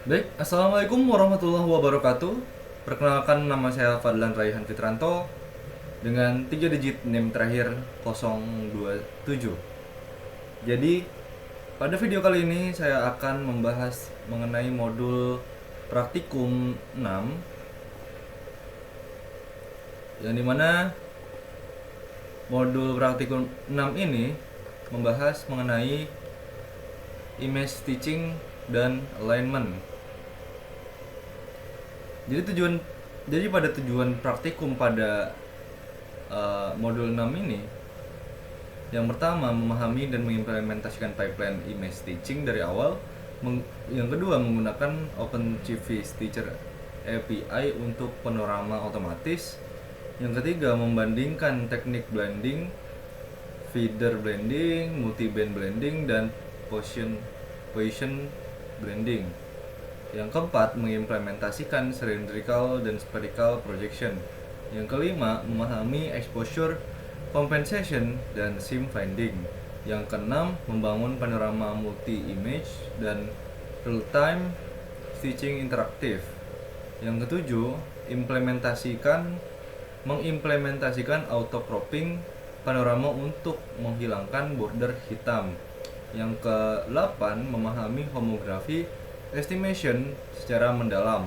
Baik, Assalamualaikum warahmatullahi wabarakatuh. Perkenalkan, nama saya Fadlan Raihan Fitranto dengan 3 digit NIM terakhir 027. Jadi, pada video kali ini saya akan membahas mengenai modul praktikum 6, yang dimana modul praktikum 6 ini membahas mengenai image stitching dan alignment. Jadi pada tujuan praktikum pada modul 6 ini, yang pertama memahami dan mengimplementasikan pipeline image stitching dari awal. Yang kedua menggunakan OpenCV Stitcher API untuk panorama otomatis. Yang ketiga membandingkan teknik blending, feeder blending, multi-band blending, dan position blending. Yang keempat, mengimplementasikan cylindrical dan spherical projection. Yang kelima, memahami exposure, compensation, dan seam finding. Yang keenam, membangun panorama multi-image dan real-time stitching interaktif. Yang ketujuh, mengimplementasikan auto cropping panorama untuk menghilangkan border hitam. Yang ke-8, memahami homografi estimation secara mendalam,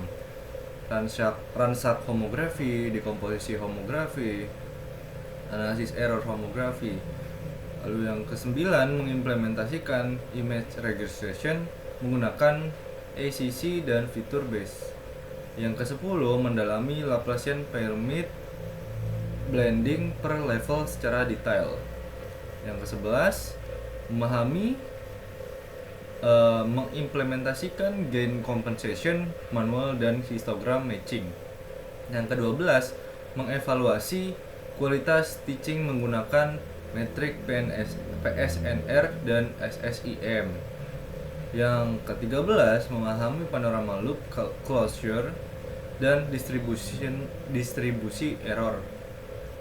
ransak homografi, dekomposisi homografi, analisis error homografi. Lalu yang ke-9, mengimplementasikan image registration menggunakan ACC dan fitur base. Yang ke-10, mendalami Laplacian pyramid blending per level secara detail. Yang ke-11, memahami mengimplementasikan gain compensation manual dan histogram matching. Yang ke-12, mengevaluasi kualitas stitching menggunakan metrik PSNR dan SSIM. Yang ke-13, memahami panorama loop closure dan distribusi error.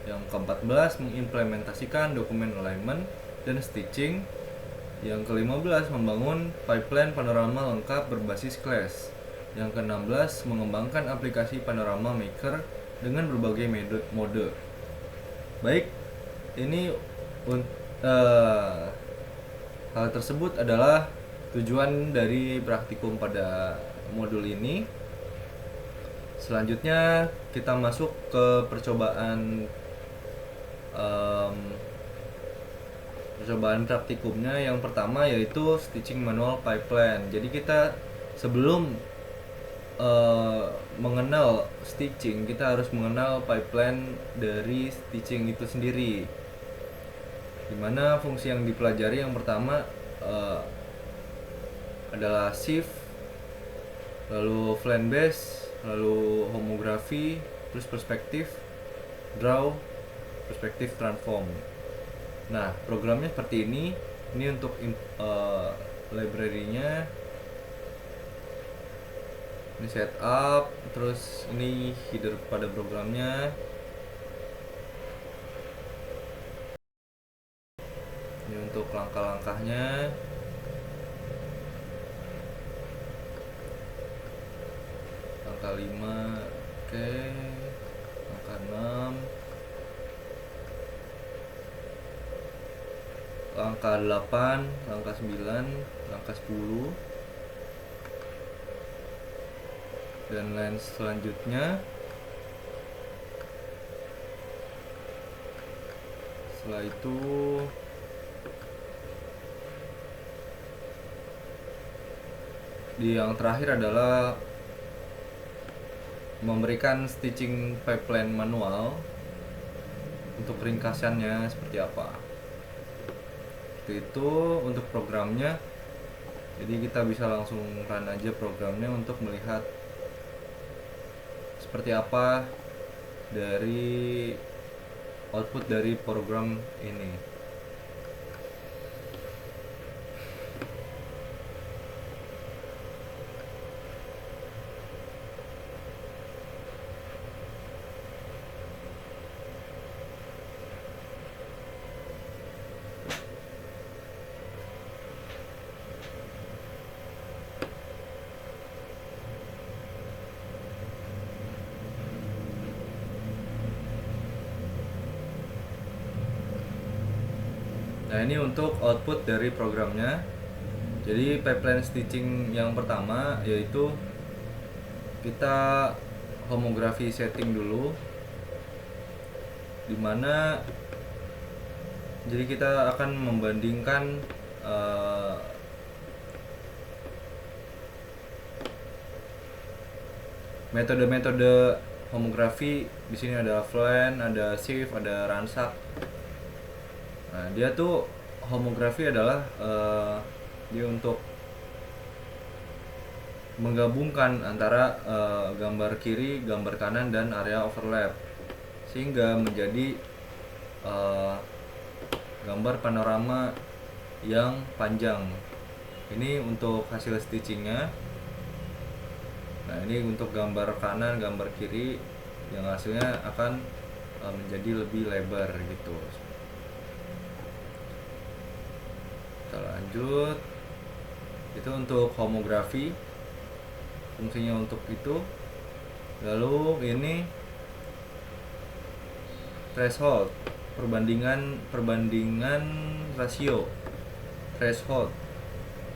Yang ke-14, mengimplementasikan dokumen alignment dan stitching. Yang ke-15, membangun pipeline panorama lengkap berbasis class. Yang ke-16, mengembangkan aplikasi panorama maker dengan berbagai mode. Baik, ini hal tersebut adalah tujuan dari praktikum pada modul ini. Selanjutnya kita masuk ke percobaan praktikumnya. Yang pertama yaitu stitching manual pipeline. Jadi kita sebelum mengenal stitching, kita harus mengenal pipeline dari stitching itu sendiri. Dimana fungsi yang dipelajari yang pertama adalah shift, lalu flank base, lalu homografi, terus perspektif, draw, perspektif transform. Nah, programnya seperti ini. Ini untuk library-nya. Ini setup, terus ini header pada programnya. Ini untuk langkah-langkahnya. Langkah 5, oke. Langkah 6. Langkah 8, langkah 9, langkah 10, dan lain selanjutnya. Setelah itu yang terakhir adalah memberikan stitching pipeline manual untuk ringkasannya seperti apa. Itu untuk programnya. Jadi kita bisa langsung run aja programnya untuk melihat seperti apa dari output dari program ini. Nah, ini untuk output dari programnya. Jadi pipeline stitching yang pertama yaitu kita homografi setting dulu, dimana jadi kita akan membandingkan metode-metode homografi. Di sini ada Flan, ada Sieve, ada Ransak. Nah, dia tuh homografi adalah dia untuk menggabungkan antara gambar kiri, gambar kanan, dan area overlap sehingga menjadi gambar panorama yang panjang. Ini untuk hasil stitchingnya. Nah, ini untuk gambar kanan, gambar kiri yang hasilnya akan menjadi lebih lebar gitu. Kita lanjut. Itu untuk homografi, fungsinya untuk itu. Lalu ini threshold, perbandingan rasio threshold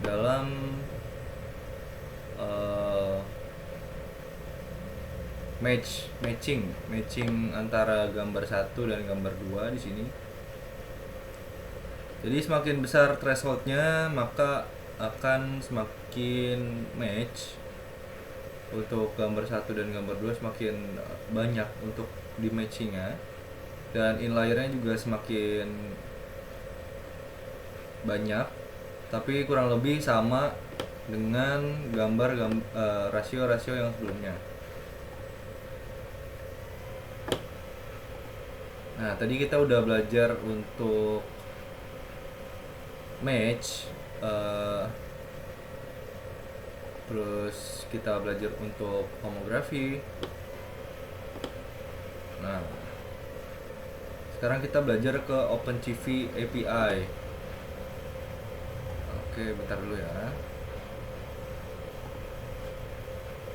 dalam matching antara gambar 1 dan gambar 2 di sini. Jadi semakin besar thresholdnya, maka akan semakin match. Untuk gambar 1 dan gambar 2 semakin banyak untuk di matchingnya, dan inlayernya juga semakin banyak, tapi kurang lebih sama dengan rasio-rasio yang sebelumnya. Nah, tadi kita udah belajar untuk match, terus kita belajar untuk homografi. Nah, sekarang kita belajar ke OpenCV API. Oke, bentar dulu ya.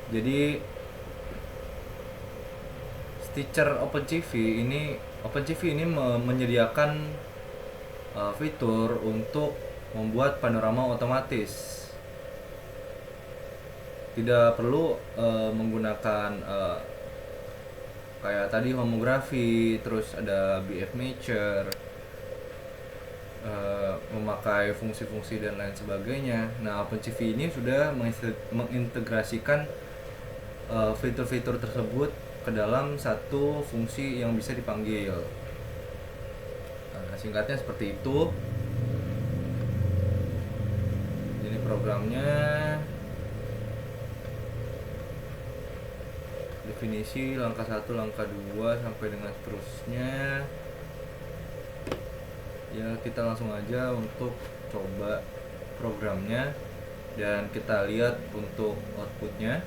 Jadi Stitcher OpenCV ini menyediakan fitur untuk membuat panorama otomatis. Tidak perlu menggunakan kayak tadi homografi, terus ada BF Matcher, memakai fungsi-fungsi dan lain sebagainya. Nah, OpenCV ini sudah mengintegrasikan fitur-fitur tersebut ke dalam satu fungsi yang bisa dipanggil. Nah, singkatnya seperti itu. Ini programnya. Definisi langkah 1, langkah 2 sampai dengan seterusnya. Ya, kita langsung aja untuk coba programnya dan kita lihat untuk outputnya.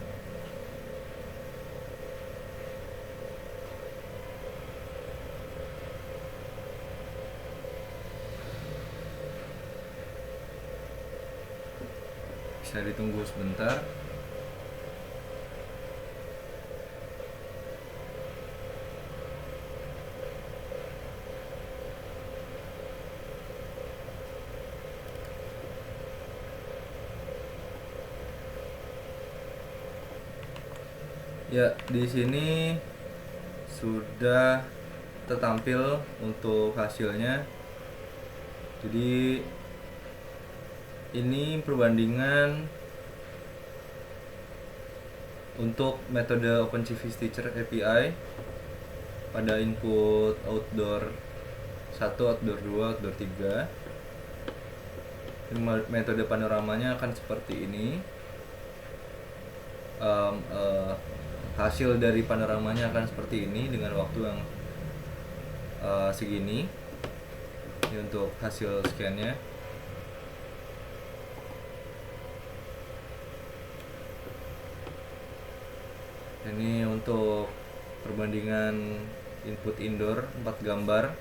Bisa ditunggu sebentar. Ya, di sini sudah tertampil untuk hasilnya. Jadi ini perbandingan untuk metode OpenCV Stitcher API pada input outdoor 1, outdoor 2, outdoor 3. Metode panoramanya akan seperti ini. Hasil dari panoramanya akan seperti ini dengan waktu yang segini. Ini untuk hasil scan-nya. Ini untuk perbandingan input indoor 4 gambar.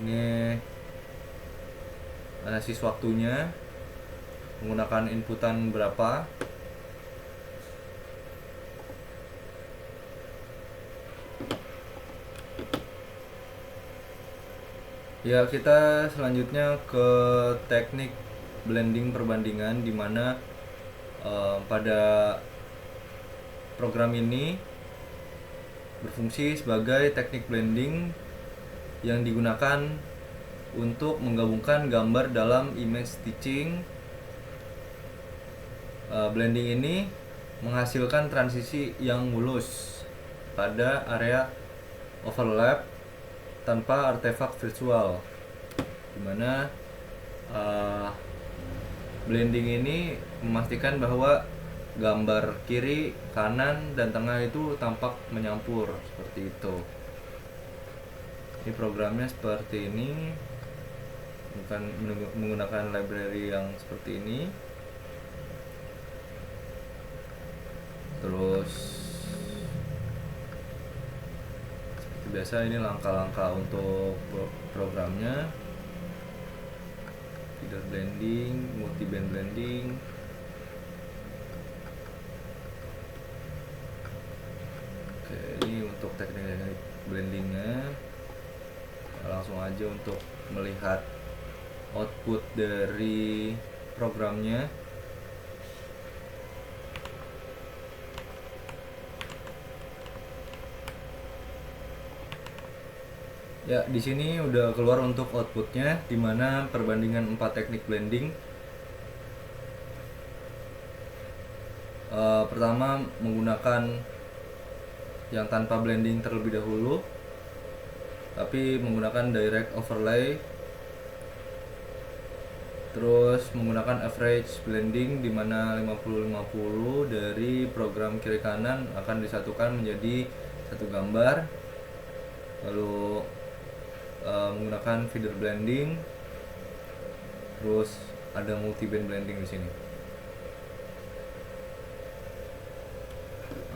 Ini analisis waktunya menggunakan inputan berapa Ya, kita selanjutnya ke teknik blending perbandingan, di mana pada program ini berfungsi sebagai teknik blending yang digunakan untuk menggabungkan gambar dalam image stitching. Blending ini menghasilkan transisi yang mulus pada area overlap tanpa artefak visual, dimana blending ini memastikan bahwa gambar kiri, kanan, dan tengah itu tampak menyampur seperti itu. Ini programnya seperti ini, bukan menggunakan library yang seperti ini. Terus seperti biasa, ini langkah-langkah untuk programnya: feeder blending, multi band blending. Oke, ini untuk teknik blendingnya. Langsung aja untuk melihat output dari programnya. Ya, di sini udah keluar untuk outputnya, di mana perbandingan 4 teknik blending. Pertama, menggunakan yang tanpa blending terlebih dahulu, tapi menggunakan direct overlay. Terus menggunakan average blending, di mana 50-50 dari program kiri kanan akan disatukan menjadi satu gambar. Lalu menggunakan feeder blending, terus ada multi band blending di sini.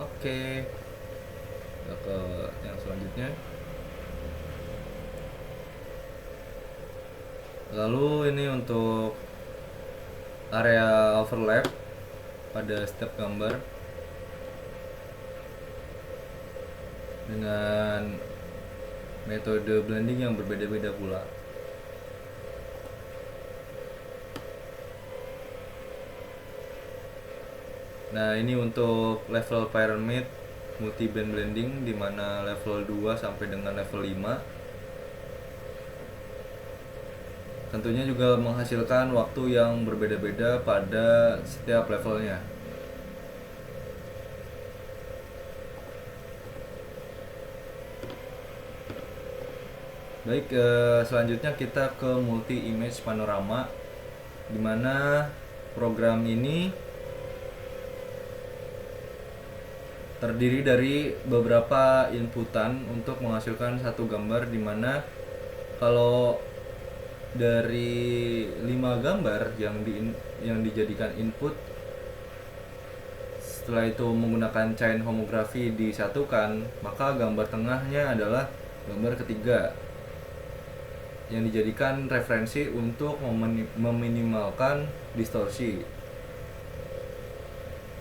Oke, kita ke yang selanjutnya. Lalu ini untuk area overlap pada setiap gambar dengan metode blending yang berbeda-beda pula. Nah, ini untuk level pyramid multi band blending, di mana level 2 sampai dengan level 5. Tentunya juga menghasilkan waktu yang berbeda-beda pada setiap levelnya. Baik, selanjutnya kita ke multi image panorama, di mana program ini terdiri dari beberapa inputan untuk menghasilkan satu gambar, di mana kalau dari 5 gambar yang dijadikan input, setelah itu menggunakan chain homografi disatukan, maka gambar tengahnya adalah gambar ketiga yang dijadikan referensi untuk meminimalkan distorsi.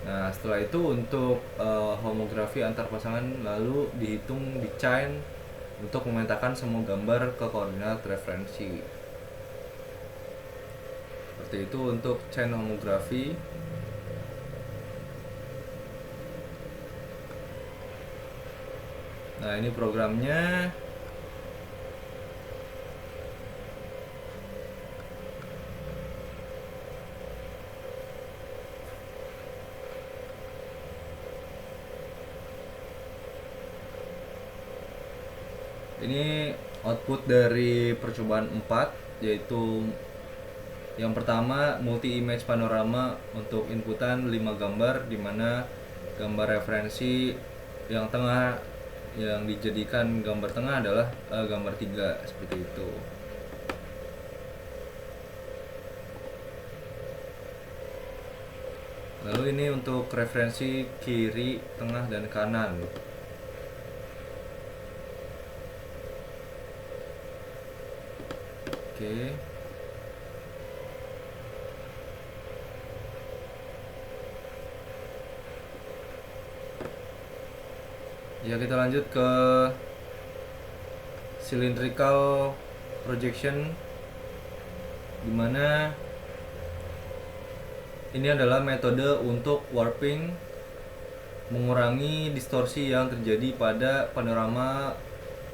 Nah, setelah itu untuk homografi antar pasangan lalu dihitung di chain untuk memetakan semua gambar ke koordinat referensi. Seperti itu untuk chain homografi. Nah, ini programnya. Ini output dari percobaan 4, yaitu yang pertama multi image panorama untuk inputan 5 gambar, di mana gambar referensi yang tengah yang dijadikan gambar tengah adalah gambar 3, seperti itu. Lalu ini untuk referensi kiri, tengah, dan kanan. Oke. Ya, kita lanjut ke cylindrical projection, dimana ini adalah metode untuk warping, mengurangi distorsi yang terjadi pada panorama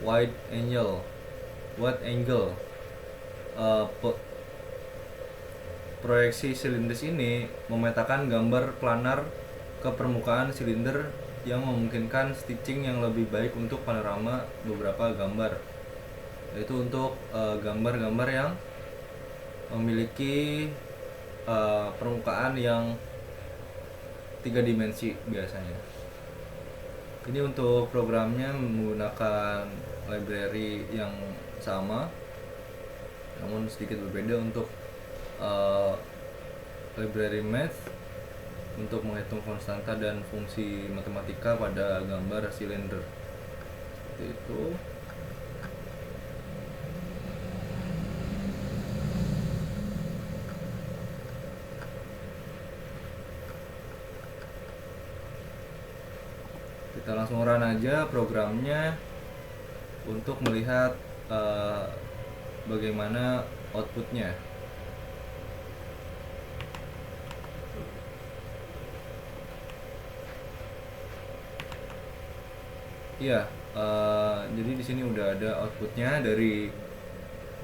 wide angle. Proyeksi silindris ini memetakan gambar planar ke permukaan silinder yang memungkinkan stitching yang lebih baik untuk panorama beberapa gambar, yaitu untuk gambar-gambar yang memiliki permukaan yang 3 dimensi biasanya. Ini untuk programnya menggunakan library yang sama, namun sedikit berbeda. Untuk library math untuk menghitung konstanta dan fungsi matematika pada gambar silinder. Seperti itu. Kita langsung run aja programnya untuk melihat bagaimana outputnya. Iya, jadi di sini udah ada outputnya dari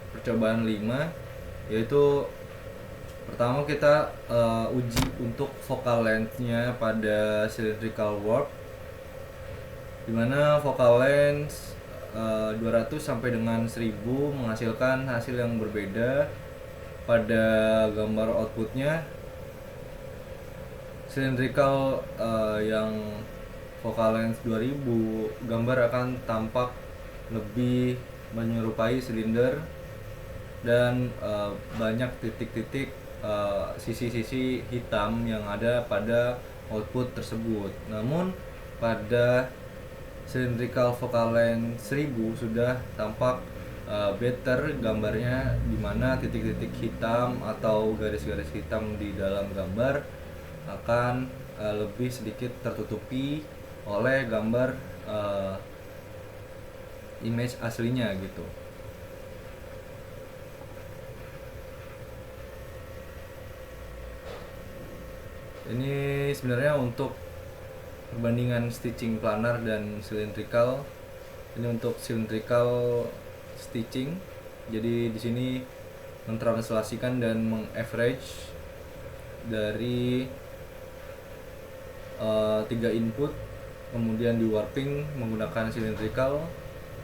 percobaan 5, yaitu pertama kita uji untuk focal length-nya pada cylindrical warp, dimana focal length 200 sampai dengan 1000 menghasilkan hasil yang berbeda. Pada gambar outputnya cylindrical yang focal length 2000, gambar akan tampak lebih menyerupai silinder dan banyak titik-titik sisi-sisi hitam yang ada pada output tersebut. Namun pada cylindrical focal length 1000 sudah tampak better gambarnya, dimana titik-titik hitam atau garis-garis hitam di dalam gambar akan lebih sedikit tertutupi oleh gambar image aslinya gitu. Ini sebenarnya untuk perbandingan stitching planar dan cylindrical. Ini untuk cylindrical stitching. Jadi di sini mentranslasikan dan mengaverage dari 3 input, kemudian di warping menggunakan cylindrical,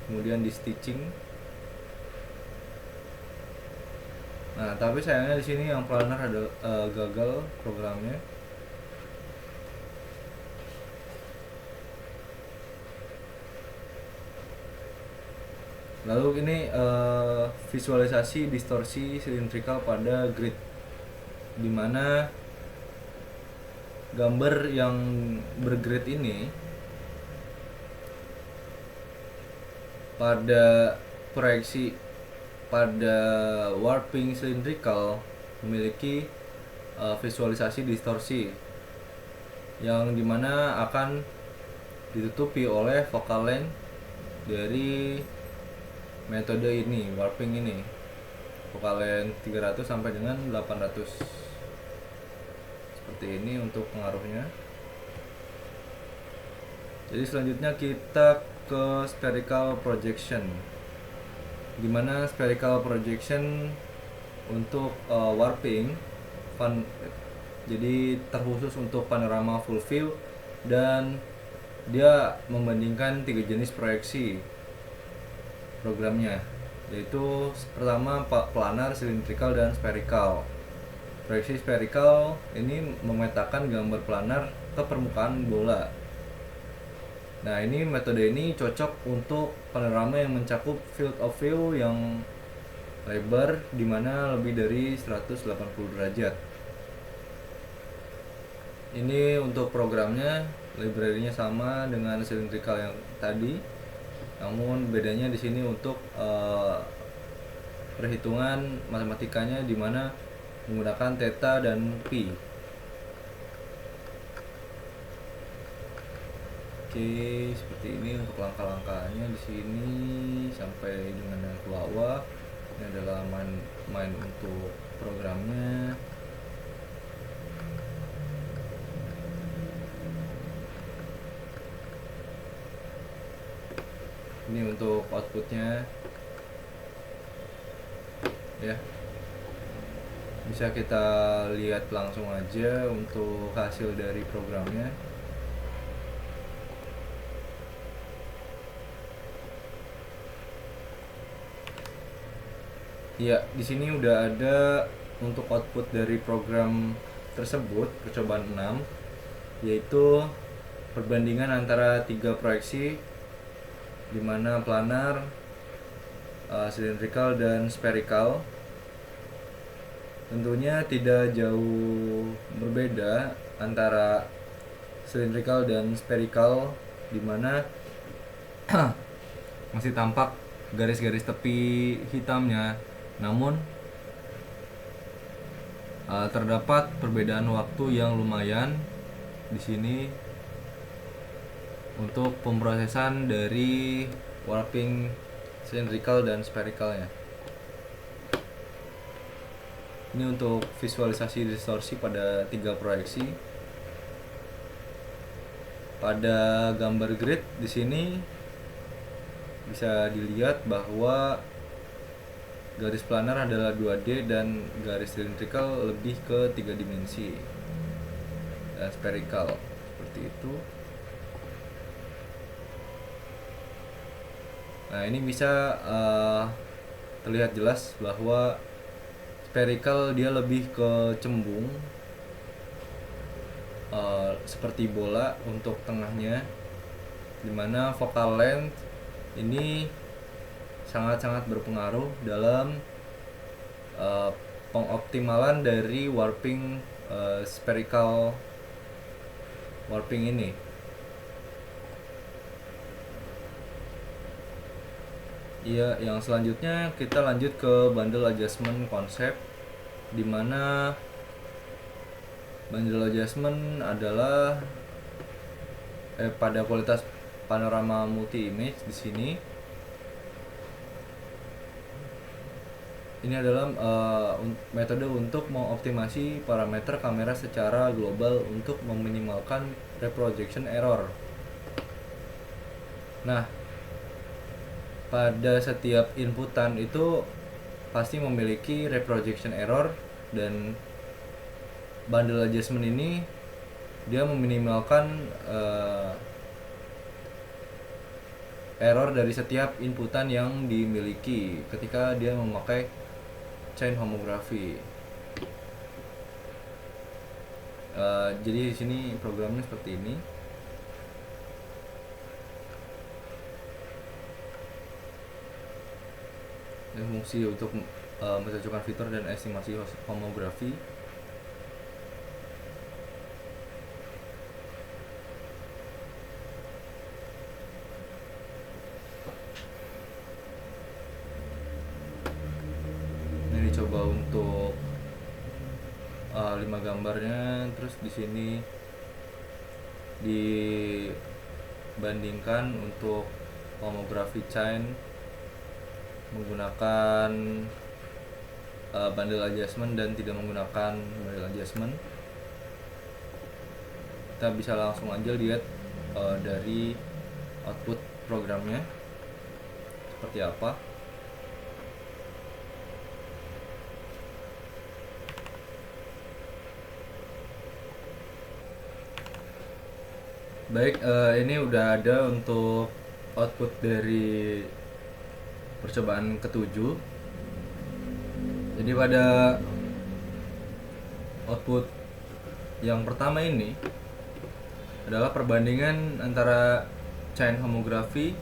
kemudian di stitching. Nah, tapi sayangnya di sini yang planar ada gagal programnya. Lalu ini visualisasi distorsi cylindrical pada grid, dimana gambar yang bergrid ini pada proyeksi pada warping cylindrical memiliki visualisasi distorsi yang dimana akan ditutupi oleh focal length dari metode ini, warping ini, focal length 300 sampai dengan 800. Seperti ini untuk pengaruhnya. Jadi selanjutnya kita ke spherical projection, dimana spherical projection untuk warping jadi terkhusus untuk panorama full view, dan dia membandingkan 3 jenis proyeksi programnya, yaitu pertama planar, cylindrical, dan spherical. Proyeksi spherical ini memetakan gambar planar ke permukaan bola. Nah, ini metode ini cocok untuk panorama yang mencakup field of view yang lebar dimana lebih dari 180 derajat. Ini untuk programnya, library-nya sama dengan cylindrical yang tadi, namun bedanya di sini untuk perhitungan matematikanya, dimana menggunakan theta dan pi. Oke, seperti ini untuk langkah-langkahnya di sini sampai dengan yang ke bawah. Ini adalah main untuk programnya. Ini untuk outputnya ya, bisa kita lihat langsung aja untuk hasil dari programnya. Ya, di sini udah ada untuk output dari program tersebut, percobaan 6, yaitu perbandingan antara 3 proyeksi di mana planar, cylindrical dan spherical. Tentunya tidak jauh berbeda antara cylindrical dan spherical, di mana masih tampak garis-garis tepi hitamnya. Namun terdapat perbedaan waktu yang lumayan di sini untuk pemrosesan dari warping cylindrical dan sphericalnya. Ini untuk visualisasi distorsi pada 3 proyeksi. Pada gambar grid di sini bisa dilihat bahwa garis planar adalah 2D dan garis cylindrical lebih ke 3 dimensi. Dan spherical seperti itu. Nah, ini bisa terlihat jelas bahwa spherical dia lebih ke cembung, seperti bola untuk tengahnya, dimana focal length ini sangat-sangat berpengaruh dalam pengoptimalan dari warping spherical warping ini. Iya, yang selanjutnya kita lanjut ke bundle adjustment konsep, dimana bundle adjustment adalah pada kualitas panorama multi image di sini. Ini adalah metode untuk mengoptimasi parameter kamera secara global untuk meminimalkan reprojection error. Nah, pada setiap inputan itu pasti memiliki reprojection error, dan bundle adjustment ini dia meminimalkan error dari setiap inputan yang dimiliki ketika dia memakai chain homography. Jadi di sini programnya seperti ini. Ini fungsi untuk mencocokkan fitur dan estimasi homografi. Ini dicoba untuk 5 gambarnya, terus di sini dibandingkan untuk homografi chain menggunakan bundle adjustment dan tidak menggunakan bundle adjustment. Kita bisa langsung aja lihat dari output programnya seperti apa. Baik, ini udah ada untuk output dari percobaan ke-7. Jadi pada output yang pertama ini adalah perbandingan antara chain homography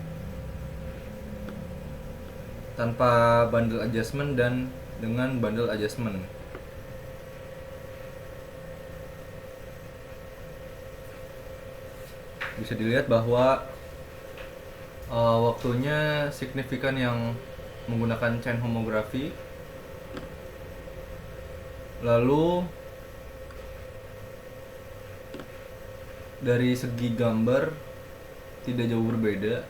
tanpa bundle adjustment dan dengan bundle adjustment. Bisa dilihat bahwa waktunya signifikan yang menggunakan chain homography, lalu dari segi gambar tidak jauh berbeda.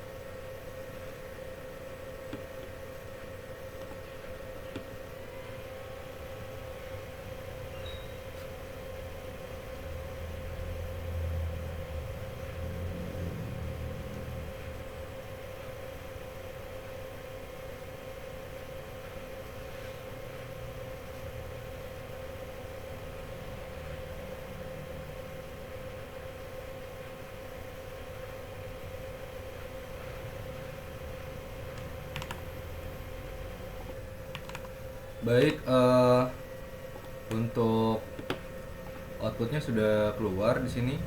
Baik, untuk outputnya sudah keluar di sini.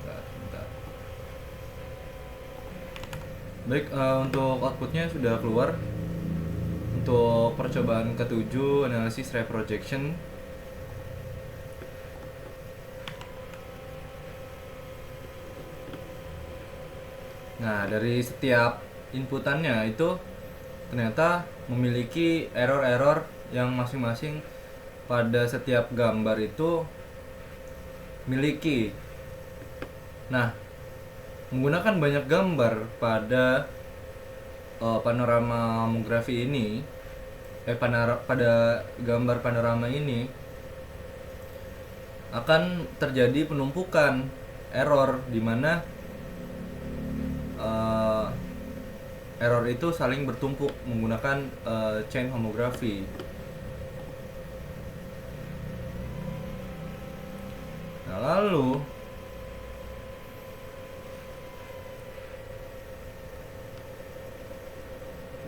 Bentar. Baik, untuk outputnya sudah keluar. Untuk percobaan ketujuh, analisis reprojection. Nah, dari setiap inputannya itu ternyata memiliki error-error yang masing-masing pada setiap gambar itu miliki. Nah, menggunakan banyak gambar pada panorama mamografi ini, pada gambar panorama ini akan terjadi penumpukan error di mana error itu saling bertumpuk menggunakan chain homografi. Nah, lalu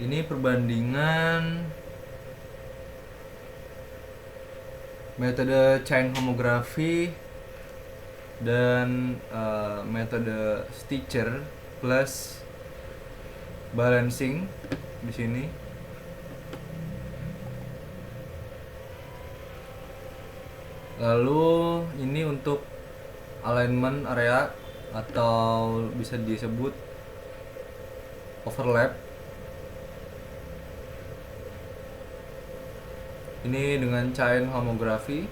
ini perbandingan metode chain homografi dan metode Stitcher plus balancing di sini. Lalu ini untuk alignment area atau bisa disebut overlap. Ini dengan chain homografi,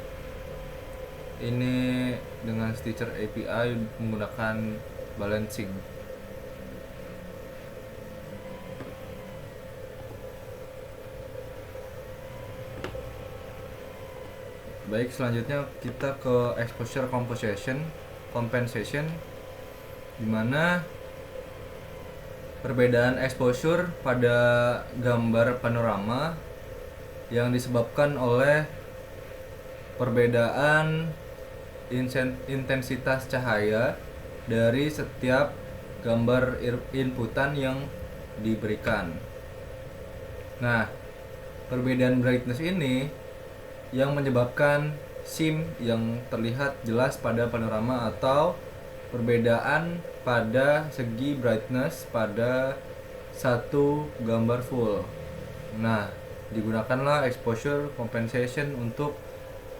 ini dengan Stitcher API menggunakan balancing. Baik, selanjutnya kita ke exposure compensation, dimana perbedaan exposure pada gambar panorama yang disebabkan oleh perbedaan intensitas cahaya dari setiap gambar inputan yang diberikan. Nah, perbedaan brightness ini yang menyebabkan sim yang terlihat jelas pada panorama atau perbedaan pada segi brightness pada satu gambar full. Nah, digunakanlah exposure compensation untuk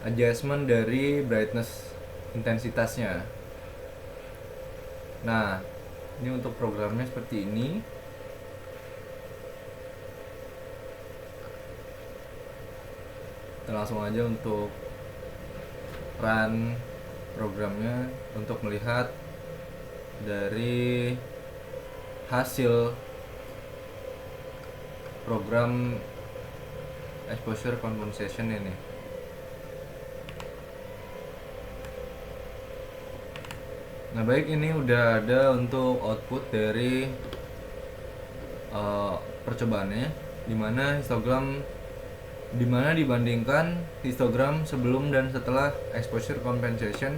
adjustment dari brightness intensitasnya. Nah, ini untuk programnya seperti ini. Kita langsung aja untuk run programnya untuk melihat dari hasil program exposure compensation ini. Nah, baik, ini udah ada untuk output dari percobaannya, dimana dibandingkan histogram sebelum dan setelah exposure compensation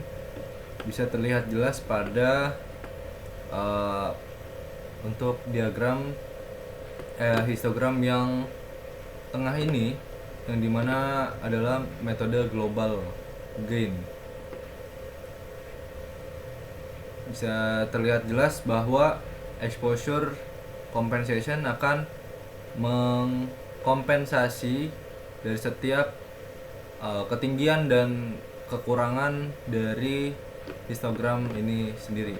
bisa terlihat jelas pada untuk diagram histogram yang tengah ini, yang dimana adalah metode global gain. Bisa terlihat jelas bahwa exposure compensation akan mengkompensasi dari setiap ketinggian dan kekurangan dari histogram ini sendiri.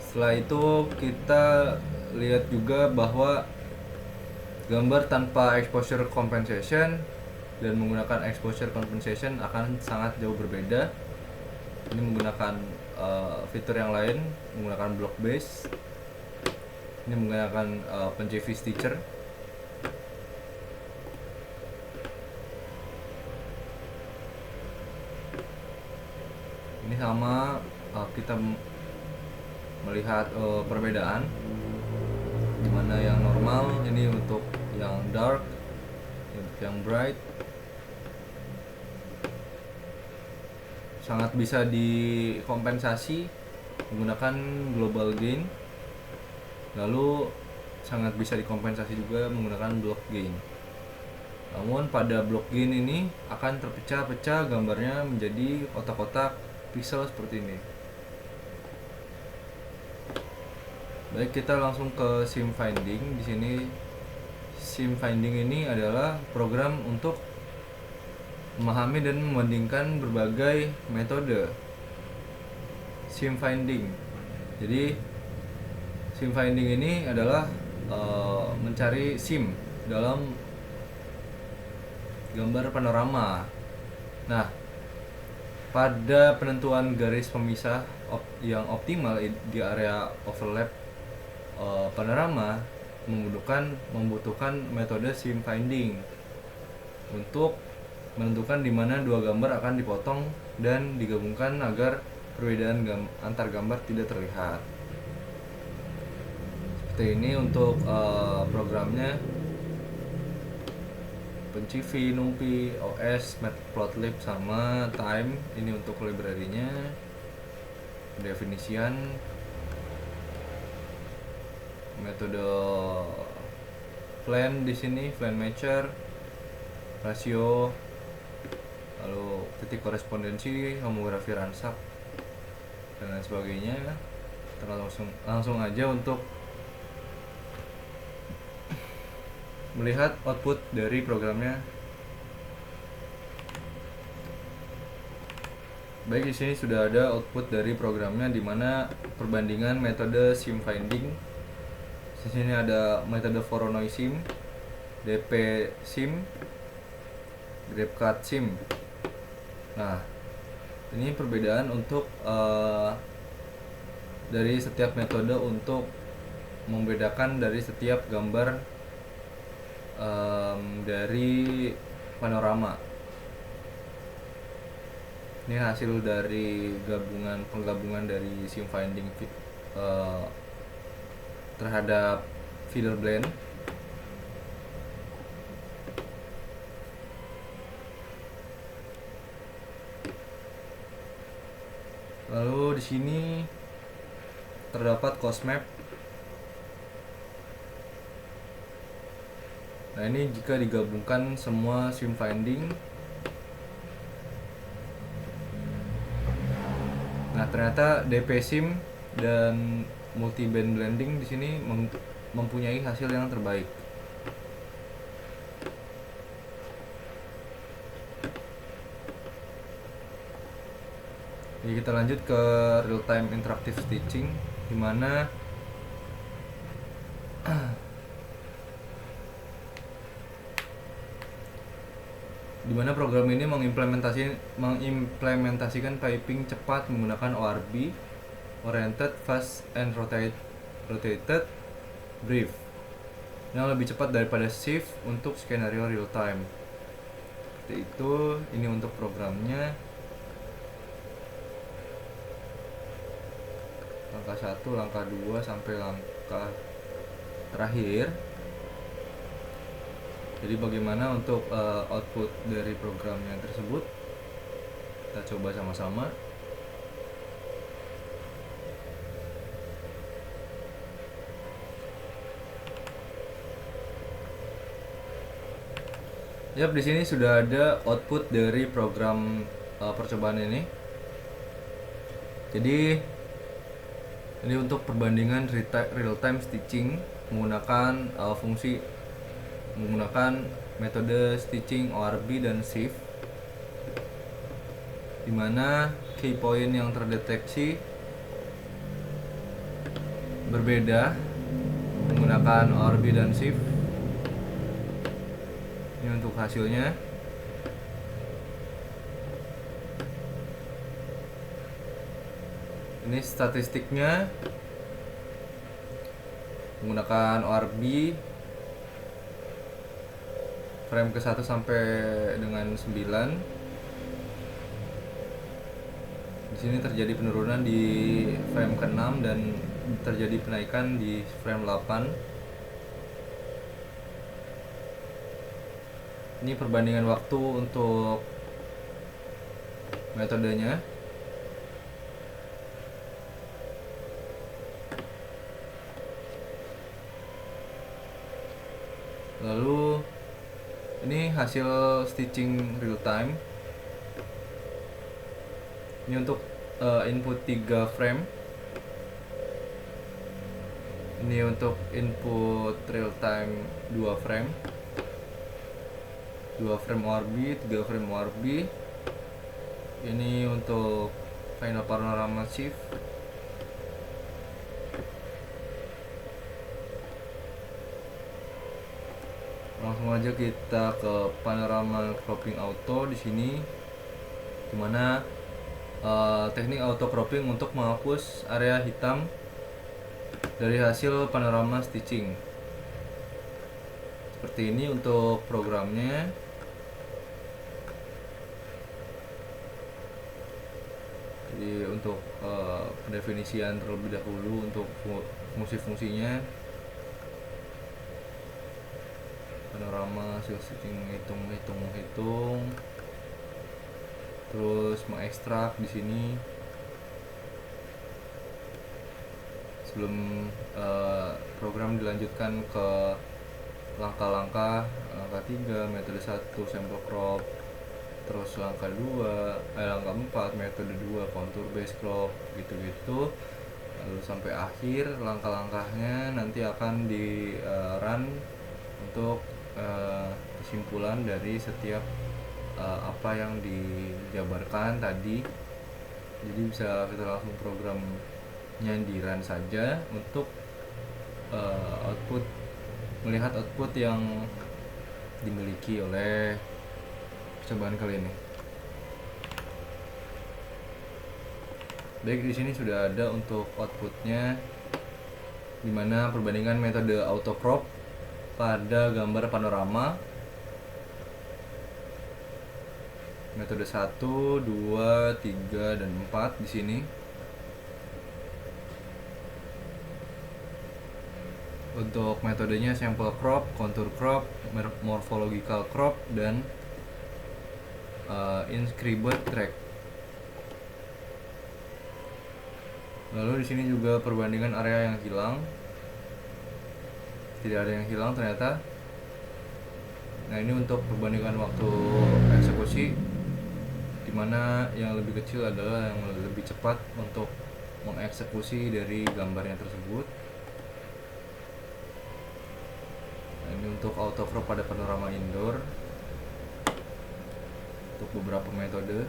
Setelah itu kita lihat juga bahwa gambar tanpa exposure compensation dan menggunakan exposure compensation akan sangat jauh berbeda. Ini menggunakan fitur yang lain, menggunakan block base. Ini menggunakan Punchv Stitcher. Ini sama kita melihat perbedaan, dimana yang normal ini untuk yang dark, untuk yang bright. Sangat bisa dikompensasi menggunakan global gain. Lalu sangat bisa dikompensasi juga menggunakan block gain. Namun pada block gain ini akan terpecah-pecah gambarnya menjadi kotak-kotak pixel seperti ini. Baik, kita langsung ke sim finding. Di sini sim finding ini adalah program untuk memahami dan membandingkan berbagai metode sim finding. Jadi sim finding ini adalah mencari sim dalam gambar panorama. Nah, pada penentuan garis pemisah yang optimal di area overlap panorama membutuhkan metode sim finding untuk menentukan di mana dua gambar akan dipotong dan digabungkan agar perbedaan antar gambar tidak terlihat. Seperti ini untuk programnya. PenCV, NumPy, OS, Matplotlib sama Time. Ini untuk library-nya. Definisian, metode plan di sini, plan matcher, rasio, lalu titik korespondensi, homografi ransak, dan lain sebagainya. Kita langsung aja untuk melihat output dari programnya. Baik, di sini sudah ada output dari programnya, di mana perbandingan metode sim finding. Di sini ada metode Voronoi sim, DP sim, GrabCAD sim. Nah, ini perbedaan untuk dari setiap metode untuk membedakan dari setiap gambar dari panorama. Ini hasil dari penggabungan dari sim finding terhadap feeder blend. Lalu di sini terdapat cost map. Nah, ini jika digabungkan semua sim finding. Nah, ternyata DP sim dan multi band blending di sini mempunyai hasil yang terbaik. Jadi kita lanjut ke real time interactive stitching, di mana program ini mengimplementasikan piping cepat menggunakan ORB, Oriented Fast and Rotated Brief, yang lebih cepat daripada shift untuk skenario real time. Seperti itu. Ini untuk programnya. Langkah 1, langkah 2 sampai langkah terakhir. Jadi bagaimana untuk output dari programnya tersebut? Kita coba sama-sama. Yap, di sini sudah ada output dari program percobaan ini. Jadi ini untuk perbandingan real time stitching menggunakan menggunakan metode stitching ORB dan shift, di mana key point yang terdeteksi berbeda menggunakan ORB dan shift. Ini untuk hasilnya. Ini statistiknya menggunakan ORB frame ke-1 sampai dengan 9. Di sini terjadi penurunan di frame ke-6 dan terjadi penaikan di frame 8. Ini perbandingan waktu untuk metodenya. Lalu ini hasil stitching real time. Ini untuk input 3 frame. Ini untuk input real time 2 frame. 2 frame ORB, 3 frame ORB. Ini untuk final panorama shift. Langsung aja kita ke panorama cropping auto di sini, dimana teknik auto cropping untuk menghapus area hitam dari hasil panorama stitching. Seperti ini untuk programnya. Jadi untuk pendefinisian terlebih dahulu untuk fungsi-fungsinya, panorama hasil stitching, hitung, terus mengekstrak di sini. Sebelum program dilanjutkan ke langkah-langkah, langkah 3 metode 1 sampel crop, terus langkah 4 metode 2 contour base crop, gitu-gitu, lalu sampai akhir langkah-langkahnya nanti akan di run untuk kesimpulan dari setiap apa yang dijabarkan tadi. Jadi bisa kita langsung programnya di run saja untuk melihat output yang dimiliki oleh percobaan kali ini. Baik, di sini sudah ada untuk outputnya, dimana perbandingan metode auto crop pada gambar panorama metode 1, 2, 3, dan 4 di sini. Untuk metodenya sample crop, contour crop, morphological crop, dan inscribed track. Lalu di sini juga perbandingan area yang hilang. Tidak ada yang hilang ternyata. Nah, ini untuk perbandingan waktu eksekusi, dimana yang lebih kecil adalah yang lebih cepat untuk mengeksekusi dari gambarnya tersebut. Nah, ini untuk auto crop pada panorama indoor untuk beberapa metode.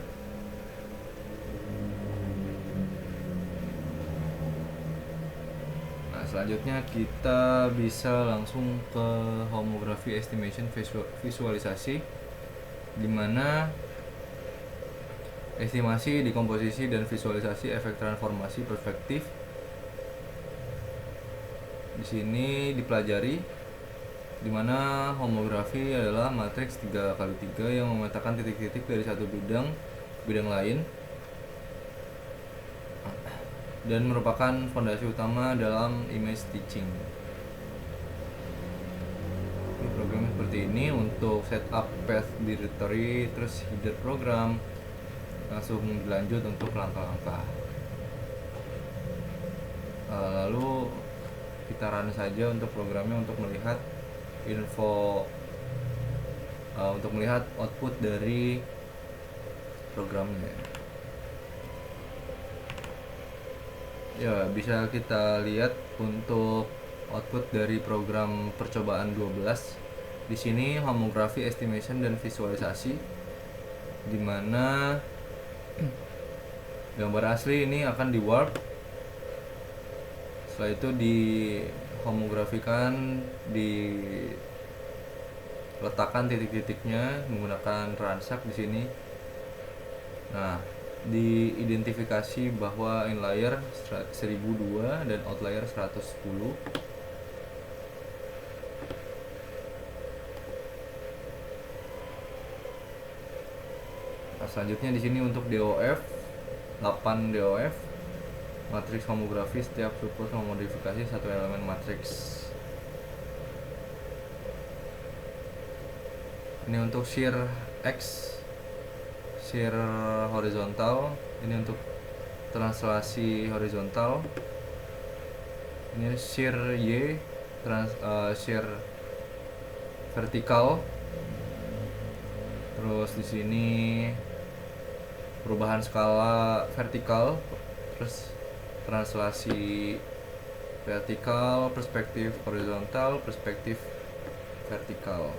Nah, selanjutnya kita bisa langsung ke homography estimation visualisasi, dimana estimasi, dekomposisi, dan visualisasi efek transformasi perspektif di sini dipelajari, dimana homografi adalah matriks 3x3 yang memetakan titik-titik dari satu bidang ke bidang lain dan merupakan fondasi utama dalam image stitching. Program seperti ini untuk setup path directory, terus header program, langsung dilanjut untuk langkah-langkah. Lalu kita run saja untuk programnya untuk melihat info, untuk melihat output dari programnya. Ya, bisa kita lihat untuk output dari program percobaan 12. Di sini homografi estimation dan visualisasi, dimana gambar asli ini akan di warp. Setelah itu dihomografikan, diletakkan titik-titiknya menggunakan ransak di sini. Nah, diidentifikasi bahwa inlier 1002 dan outlier 110. Nah, selanjutnya di sini untuk DOF 8 DOF matriks homografi, setiap support memodifikasi satu elemen matriks. Ini untuk shear X, shear horizontal, ini untuk translasi horizontal. Ini shear Y, shear vertikal. Terus di sini perubahan skala vertikal, terus translasi vertikal, perspektif horizontal, perspektif vertikal.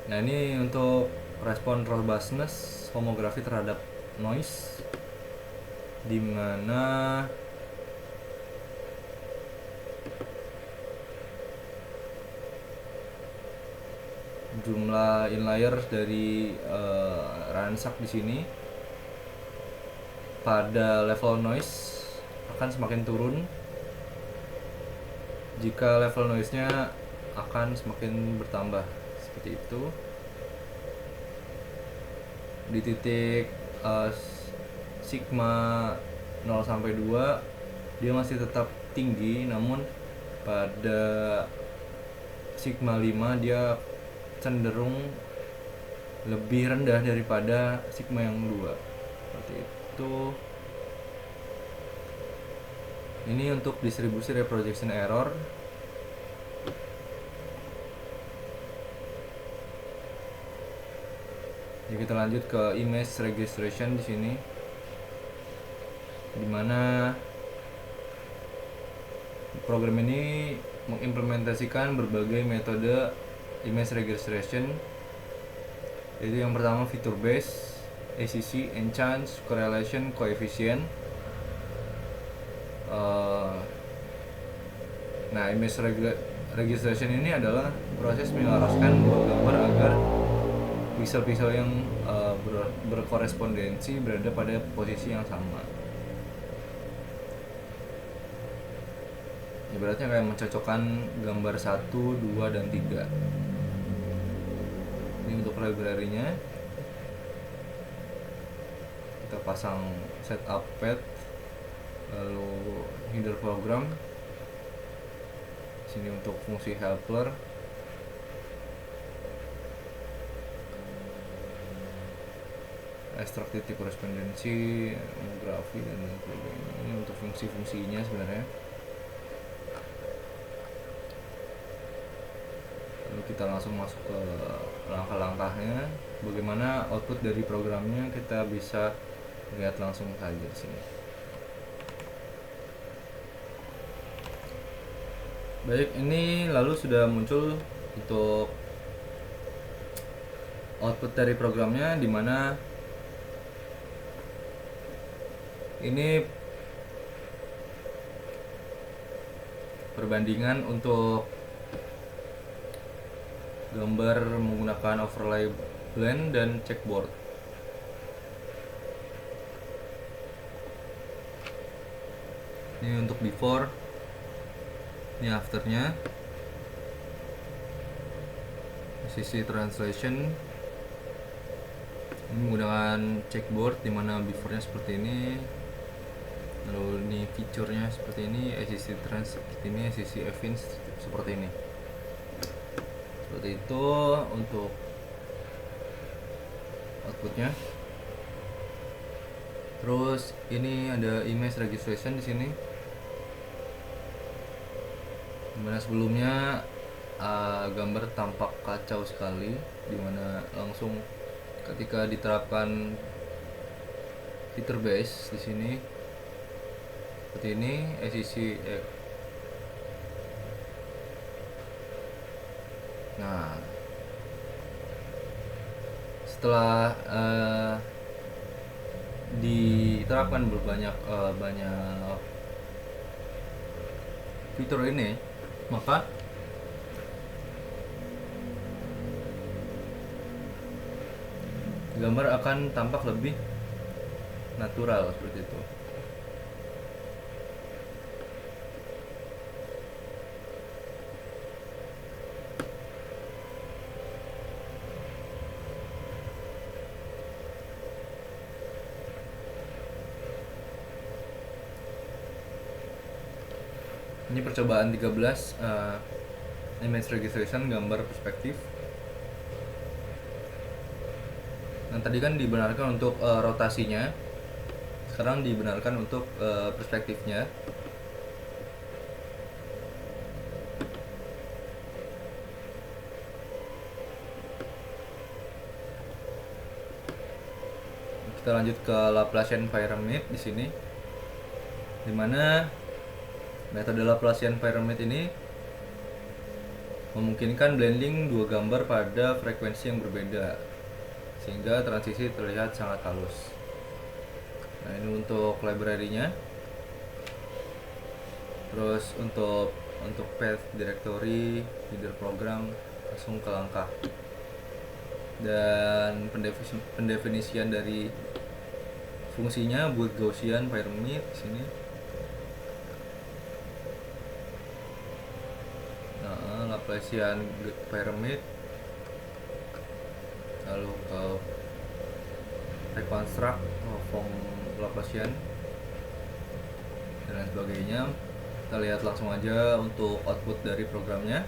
Nah, ini untuk respon robustness homografi terhadap noise, dimana jumlah inlier dari ransak di sini pada level noise akan semakin turun jika level noise-nya akan semakin bertambah, seperti itu. Di titik sigma 0 sampai 2 dia masih tetap tinggi, namun pada sigma 5 dia cenderung lebih rendah daripada sigma yang 2, seperti itu. Ini untuk distribusi reprojection error. Jadi kita lanjut ke image registration di sini, dimana program ini mengimplementasikan berbagai metode image registration, yaitu yang pertama feature based, ACC, enchant, correlation, coefficient. Nah, image registration ini adalah proses menyelaraskan dua gambar agar pixel-pixel yang berkorespondensi berada pada posisi yang sama. Ibaratnya kayak mencocokkan gambar 1, 2, dan 3. Ini untuk library-nya. Kita pasang setup path, lalu header program. Sini untuk fungsi helper. Ekstrak titik korespondensi, homografi, dan sebagainya. Ini untuk fungsi-fungsinya sebenarnya. Lalu kita langsung masuk ke langkah-langkahnya, bagaimana output dari programnya kita bisa lihat langsung saja di sini. Baik, ini lalu sudah muncul untuk output dari programnya, dimana ini perbandingan untuk gambar menggunakan overlay blend dan checkboard. Ini untuk before, ini afternya. Sisi translation ini menggunakan checkboard, dimana beforenya seperti ini, lalu ini feature-nya seperti ini, ACC trans seperti ini, ACC events seperti ini. Seperti itu untuk outputnya. Terus ini ada image registration di sini, dimana sebelumnya gambar tampak kacau sekali, dimana langsung ketika diterapkan feature base di sini seperti ini, ACC. Nah, setelah diterapkan banyak fitur ini, maka gambar akan tampak lebih natural seperti itu. Ini percobaan 13 image registration gambar perspektif. Nah, tadi kan dibenarkan untuk rotasinya, sekarang dibenarkan untuk perspektifnya. Kita lanjut ke Laplacian pyramid di sini, dimana metode Laplacian pyramid ini memungkinkan blending dua gambar pada frekuensi yang berbeda sehingga transisi terlihat sangat halus. Nah, ini untuk library-nya. Terus untuk path directory, header program, langsung ke langkah. Dan pendefinisian dari fungsinya buat Gaussian pyramid di sini. Nah, Laplacian pyramid, lalu ke reconstruct form Laplacian dan lain sebagainya. Kita lihat langsung aja untuk output dari programnya.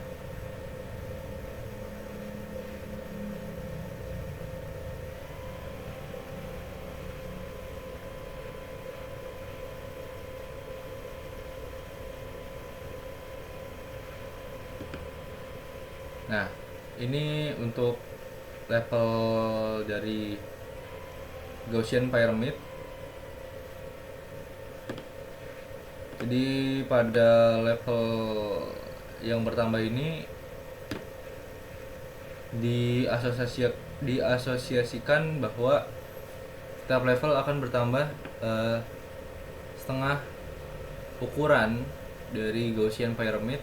Nah, ini untuk level dari Gaussian pyramid. Jadi pada level yang bertambah ini diasosiasikan bahwa setiap level akan bertambah setengah ukuran dari Gaussian pyramid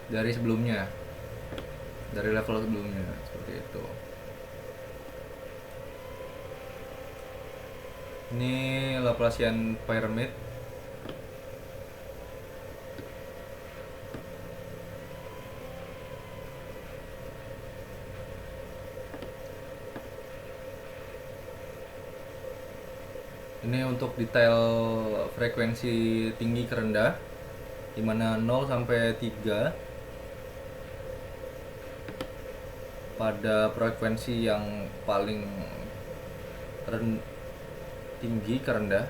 dari sebelumnya, dari level sebelumnya, seperti itu. Ini Laplacian pyramid. Ini untuk detail frekuensi tinggi ke rendah, dimana 0 sampai 3 pada frekuensi yang paling tinggi ke rendah,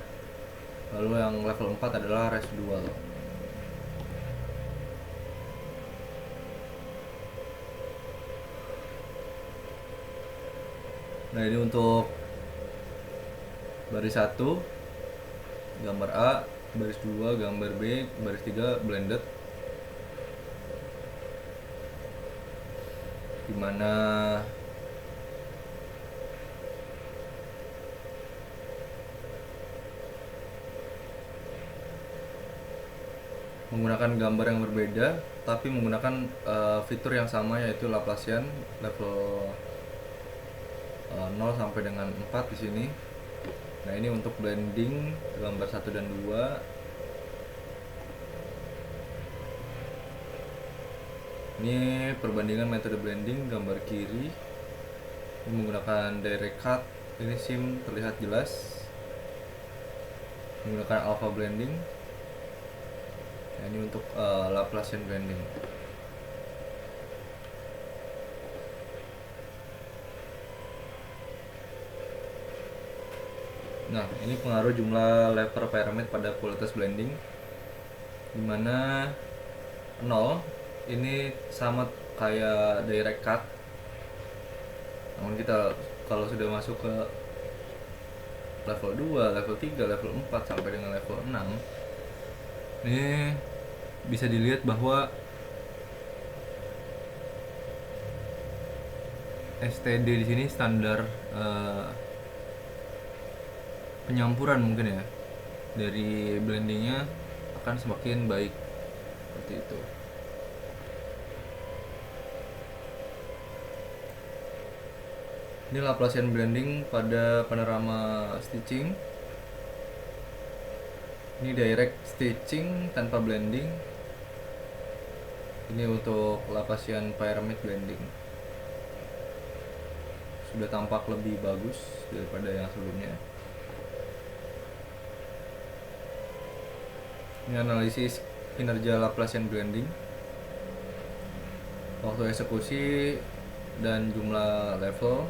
lalu yang level 4 adalah residual. Nah, ini untuk baris 1 gambar A, baris 2 gambar B, baris 3 blended, dimana menggunakan gambar yang berbeda tapi menggunakan fitur yang sama, yaitu Laplacian level 0 sampai dengan 4 di sini. Nah, ini untuk blending gambar 1 dan 2. Ini perbandingan metode blending gambar kiri. Ini menggunakan direct cut. Ini sim terlihat jelas. Menggunakan alpha blending. Nah, ini untuk Laplacian blending. Nah, ini pengaruh jumlah level pyramid pada kualitas blending, dimana 0 ini sama kayak direct cut. Namun kita kalau sudah masuk ke level 2, level 3, level 4 sampai dengan level 6, ini bisa dilihat bahwa STD di sini standar penyampuran mungkin ya dari blendingnya akan semakin baik, seperti itu. Ini Laplacian blending pada panorama stitching. Ini direct stitching tanpa blending. Ini untuk Laplacian pyramid blending. Sudah tampak lebih bagus daripada yang sebelumnya. Ini analisis kinerja Laplacian blending, waktu eksekusi dan jumlah level.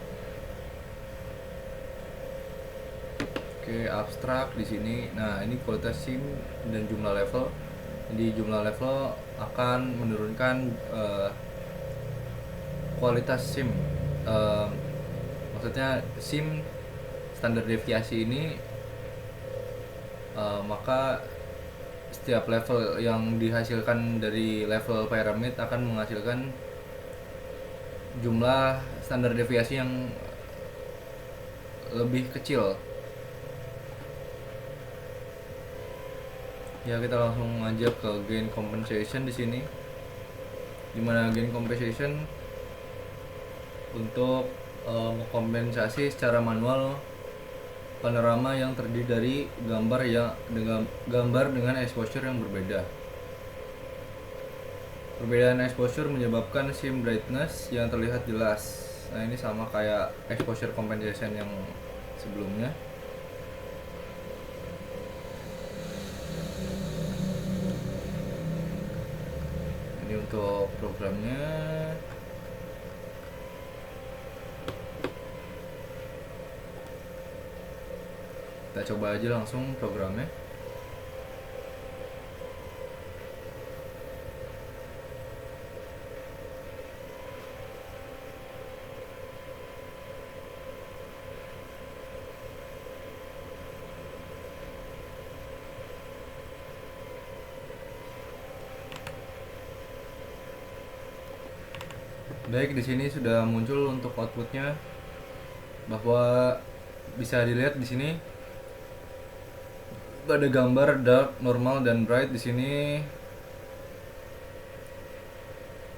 Oke, abstrak di sini. Nah, ini kualitas sim dan jumlah level. Jadi jumlah level akan menurunkan kualitas sim. maksudnya SIM standar deviasi ini, maka setiap level yang dihasilkan dari level piramid akan menghasilkan jumlah standar deviasi yang lebih kecil. Ya, kita langsung aja ke gain compensation di sini. Dimana gain compensation untuk mengkompensasi secara manual panorama yang terdiri dari gambar dengan exposure yang berbeda. Perbedaan exposure menyebabkan SIM brightness yang terlihat jelas. Nah, ini sama kayak exposure compensation yang sebelumnya. Ini untuk programnya. Kita coba aja langsung programnya. Baik, di sini sudah muncul untuk outputnya, bahwa bisa dilihat di sini ada gambar dark, normal, dan bright di sini.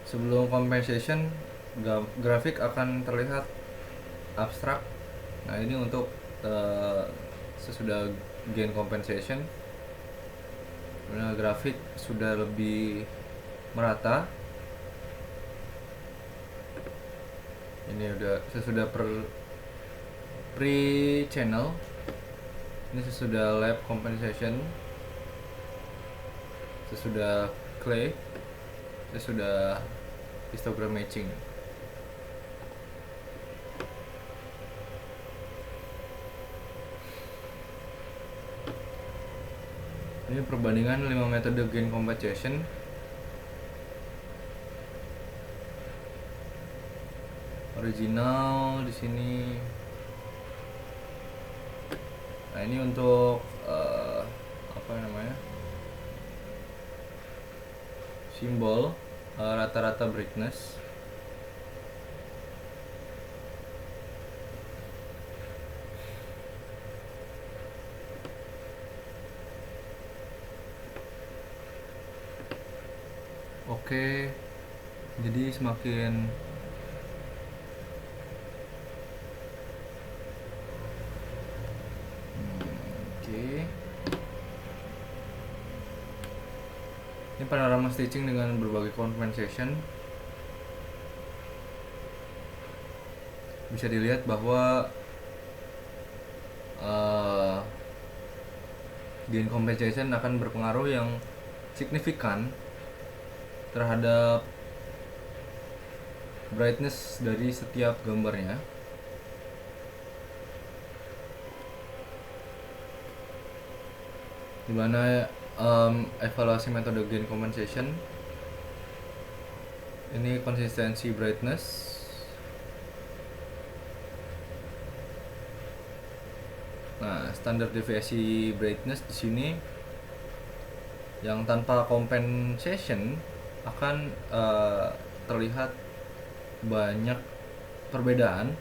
Sebelum compensation, grafik akan terlihat abstrak. Nah, ini untuk sesudah gain compensation, grafik sudah lebih merata. Ini udah sesudah pre-channel, ini sesudah lab compensation, sesudah clay, sesudah histogram matching. Ini perbandingan 5 metode gain compensation. Original di sini. Nah, ini untuk apa namanya? Simbol rata-rata brightness. Oke. Jadi semakin ini panorama stitching dengan berbagai compensation. Bisa dilihat bahwa gain compensation akan berpengaruh yang signifikan terhadap brightness dari setiap gambarnya. Dimana evaluasi metode gain compensation ini konsistensi brightness, nah standar deviasi brightness di sini yang tanpa compensation akan terlihat banyak perbedaan.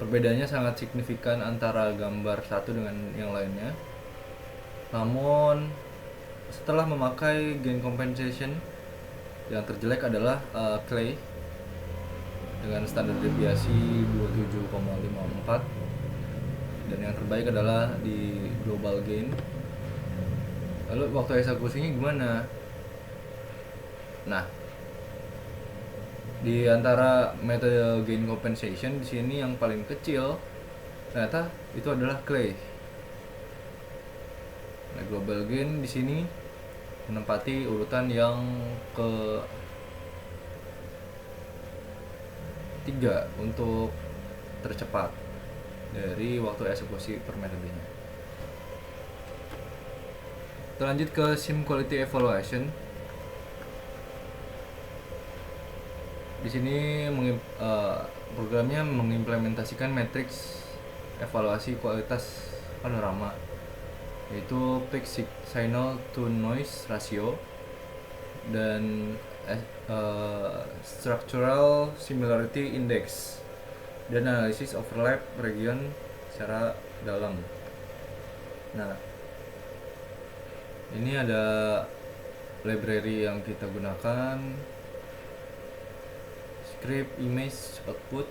Perbedaannya sangat signifikan antara gambar satu dengan yang lainnya. Namun setelah memakai gain compensation, yang terjelek adalah clay dengan standar deviasi 27,54, dan yang terbaik adalah di global gain. Lalu waktu eksekusinya gimana? Nah, di antara metode gain compensation di sini yang paling kecil ternyata itu adalah clay. Nah, global gain di sini menempati urutan yang ke-3 untuk tercepat dari waktu eksekusi per metodenya. Kita lanjut ke SIM quality evaluation. Di sini programnya mengimplementasikan matriks evaluasi kualitas panorama, yaitu peak signal to noise ratio dan structural similarity index dan analisis overlap region secara dalam. Nah, ini ada library yang kita gunakan, script image output,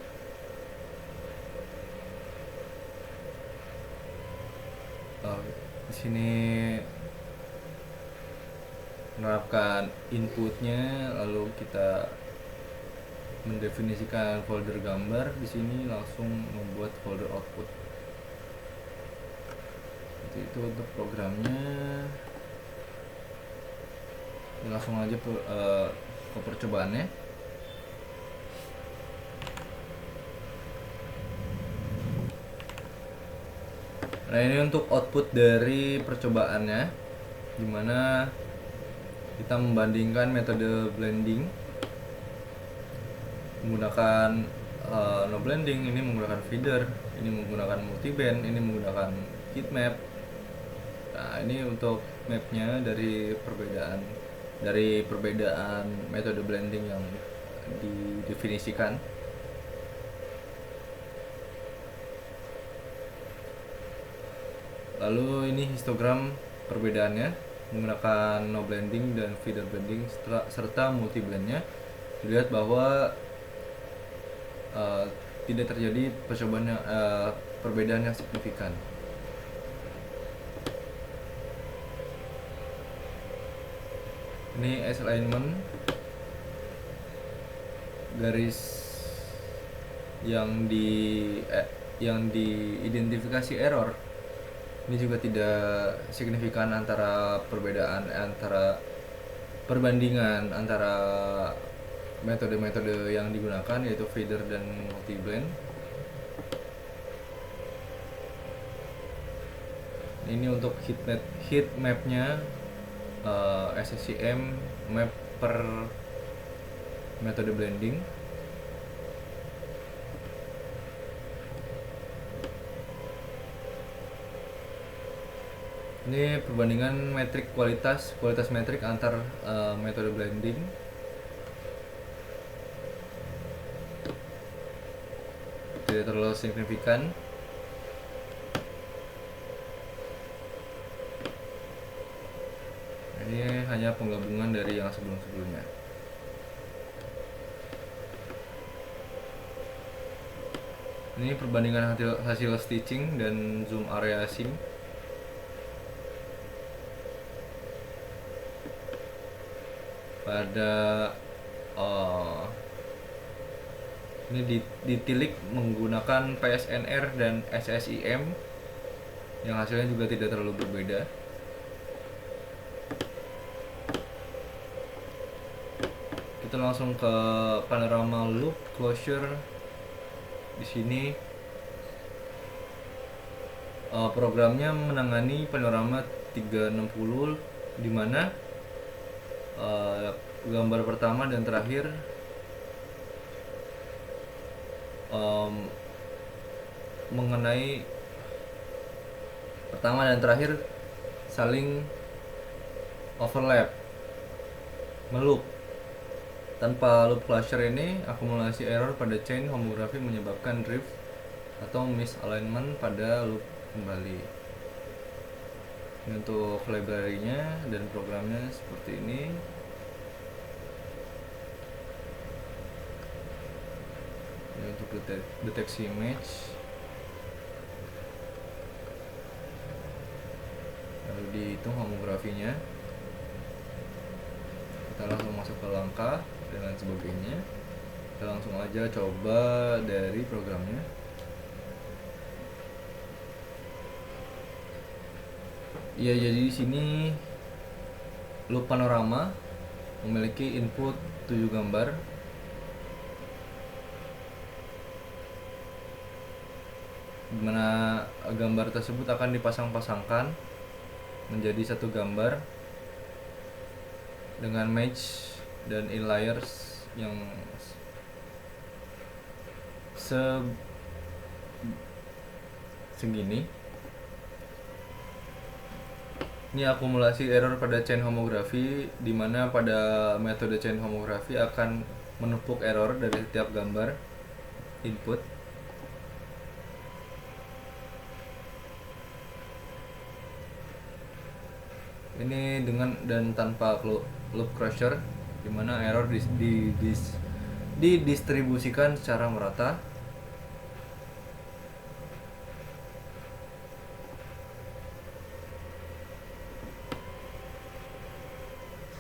di sini menerapkan inputnya, lalu kita mendefinisikan folder gambar. Di sini langsung membuat folder output. Itu untuk programnya. Langsung aja ke percobaannya. Nah, ini untuk output dari percobaannya, dimana kita membandingkan metode blending menggunakan no blending, ini menggunakan feeder, ini menggunakan multiband, ini menggunakan heat map. Nah, ini untuk mapnya dari perbedaan metode blending yang didefinisikan. Lalu ini histogram perbedaannya menggunakan no blending dan feeder blending serta multi blendnya. Dilihat bahwa tidak terjadi perbedaan yang signifikan. Ini S alignment, garis yang diidentifikasi error. Ini juga tidak signifikan antara perbandingan antara metode-metode yang digunakan, yaitu feeder dan multi-blend. Ini untuk heat mapnya, SSCM map per metode blending. Ini perbandingan metrik kualitas metrik antar metode blending. Tidak terlalu signifikan. Ini hanya penggabungan dari yang sebelum-sebelumnya. Ini perbandingan hasil stitching dan zoom area sim. Pada ini ditilik menggunakan PSNR dan SSIM, yang hasilnya juga tidak terlalu berbeda. Kita langsung ke panorama loop closure. Di sini programnya menangani panorama 360, di mana gambar pertama dan terakhir mengenai pertama dan terakhir saling overlap, meloop. Tanpa loop closure ini, akumulasi error pada chain homografi menyebabkan drift atau misalignment pada loop kembali. Ini untuk library-nya dan programnya seperti ini. Ini untuk deteksi image. Lalu dihitung homografinya. Kita langsung masuk ke langkah dan lain sebagainya. Kita langsung aja coba dari programnya. Ya, jadi di sini loop panorama memiliki input 7 gambar. Di mana gambar tersebut akan dipasang-pasangkan menjadi satu gambar dengan match dan inlayers yang segini. Ini akumulasi error pada chain homografi, di mana pada metode chain homografi akan menumpuk error dari setiap gambar input. Ini dengan dan tanpa loop crusher, di mana error didistribusikan secara merata.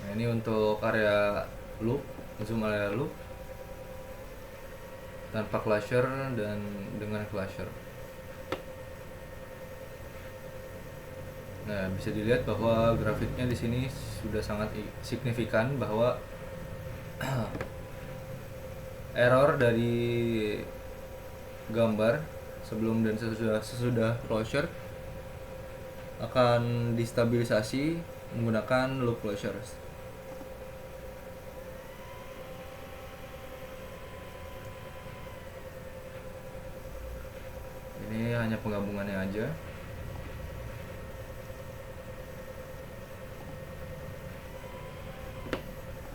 Nah, ini untuk area loop, zoom area loop tanpa closure dan dengan closure. Nah, bisa dilihat bahwa grafiknya di sini sudah sangat signifikan bahwa error dari gambar sebelum dan sesudah closure akan distabilisasi menggunakan loop closure. Ini hanya penggabungannya aja.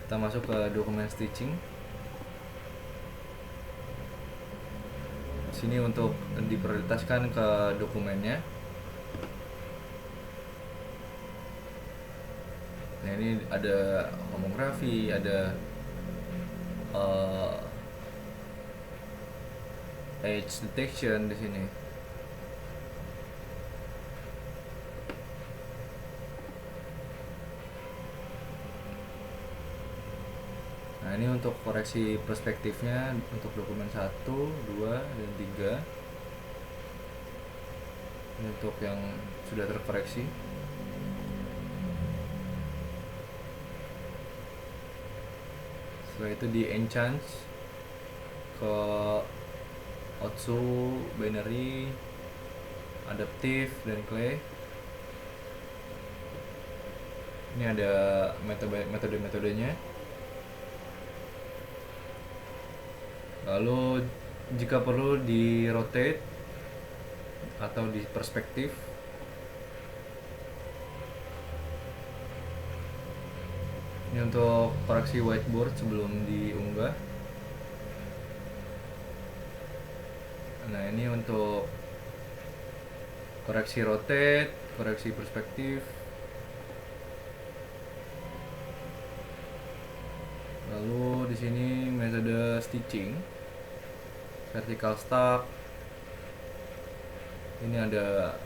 Kita masuk ke dokumen stitching. Sini untuk diprioritaskan ke dokumennya. Nah, ini ada homografi, ada edge detection di sini. Nah, ini untuk koreksi perspektifnya untuk dokumen 1, 2, dan 3. Ini untuk yang sudah terkoreksi. Setelah itu di enchant ke Otsu, binary, adaptive, dan clay. Ini ada metode-metodenya. Lalu jika perlu di rotate atau di perspektif. Ini untuk koreksi whiteboard sebelum diunggah. Nah, ini untuk koreksi rotate, koreksi perspektif. Lalu di sini metode stitching, vertical stack. Ini ada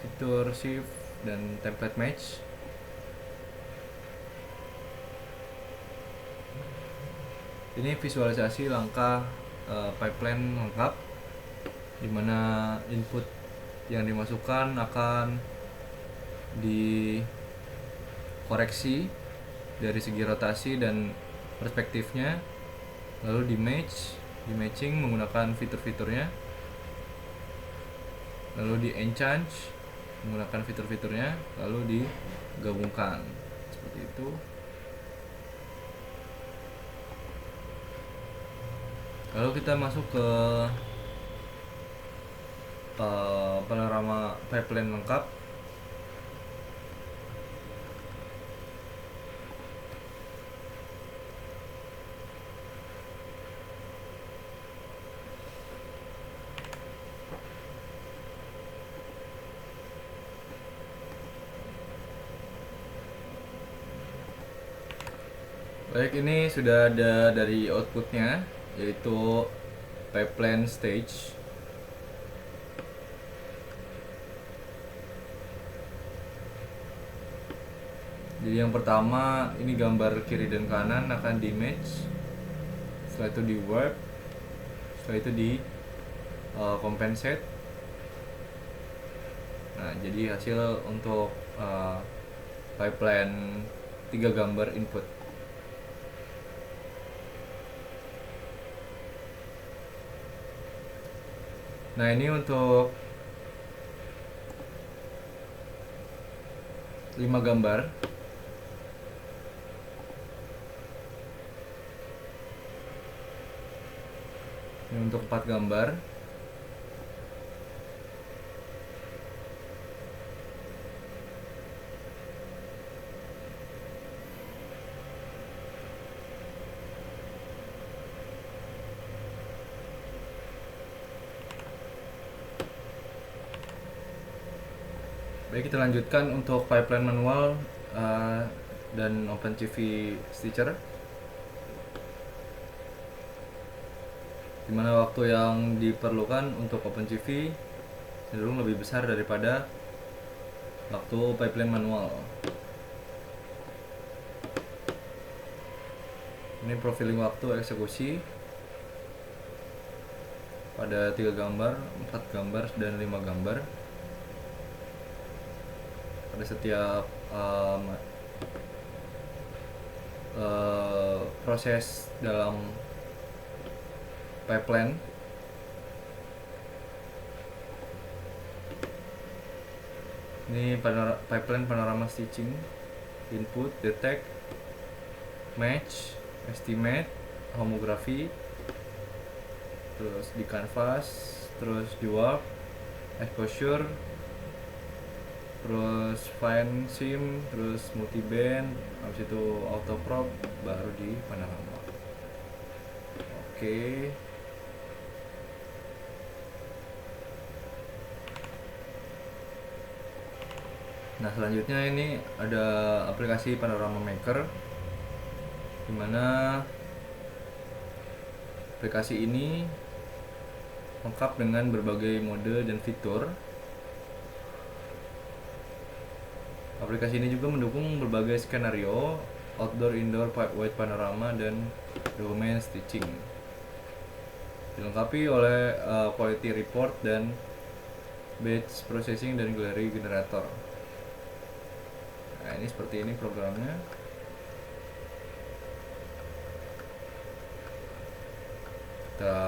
fitur shift dan template match. Ini visualisasi langkah pipeline lengkap, di mana input yang dimasukkan akan dikoreksi dari segi rotasi dan perspektifnya, lalu di matching menggunakan fitur-fiturnya, lalu di enchant menggunakan fitur-fiturnya, lalu digabungkan seperti itu. Lalu kita masuk ke panorama pipeline lengkap. Baik, ini sudah ada dari outputnya, yaitu pipeline stage. Jadi yang pertama, ini gambar kiri dan kanan akan di match, setelah itu di warp, setelah itu di compensate. Nah, jadi hasil untuk pipeline 3 gambar input. Nah, ini untuk 5 gambar. Ini untuk 4 gambar. Baik, kita lanjutkan untuk pipeline manual dan OpenCV Stitcher, dimana waktu yang diperlukan untuk OpenCV cenderung lebih besar daripada waktu pipeline manual. Ini profiling waktu eksekusi pada 3 gambar, 4 gambar, dan 5 gambar. Pada setiap proses dalam pipeline. Ini pipeline panorama stitching, input, detect, match, estimate, homography, terus di canvas, terus di warp, exposure, terus fine seam, terus multi band, habis itu auto crop, baru di panorama. Oke. Nah, selanjutnya ini ada aplikasi Panorama Maker, dimana aplikasi ini lengkap dengan berbagai mode dan fitur. Aplikasi ini juga mendukung berbagai skenario outdoor, indoor, wide panorama, dan dokumen stitching. Dilengkapi oleh quality report dan batch processing dan gallery generator. Nah, ini seperti ini programnya. Kita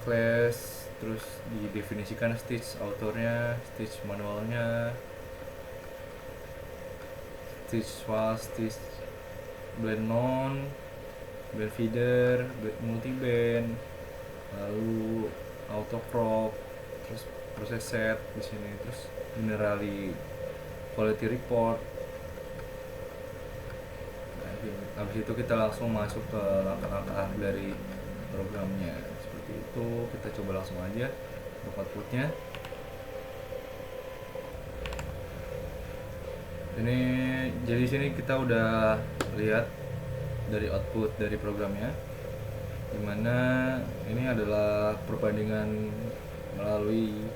class, terus didefinisikan stitch autornya, stitch manualnya, stitch fast, stitch blend non, blend feeder, blend multi band, lalu auto crop, terus proses set di sini, terus generally quality report. Nah, habis itu kita langsung masuk ke langkah-langkah dari programnya. Seperti itu, kita coba langsung aja untuk outputnya. Ini jadi sini kita udah lihat dari output dari programnya, dimana ini adalah perbandingan melalui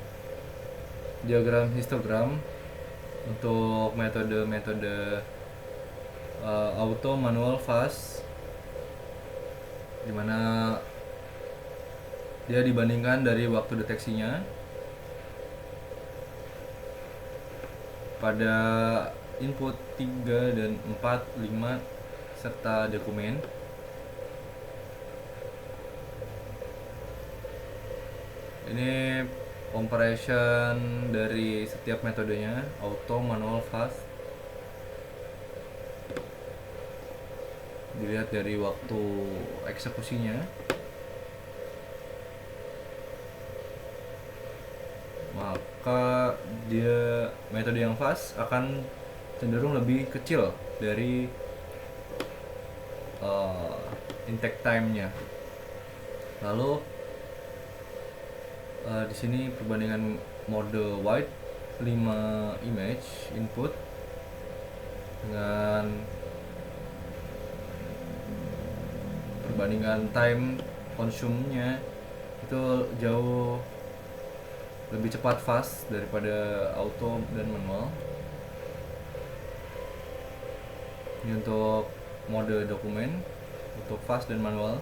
diagram histogram untuk metode auto, manual, fast, dimana dia dibandingkan dari waktu deteksinya pada input 3 dan 4, 5 serta dokumen. Ini comparison dari setiap metodenya, auto, manual, fast. Dilihat dari waktu eksekusinya. Maka dia metode yang fast akan cenderung lebih kecil dari intake time-nya. Lalu di sini perbandingan mode wide 5 image input dengan perbandingan time consume-nya itu jauh lebih cepat fast daripada auto dan manual. Ini untuk mode dokumen, untuk fast dan manual.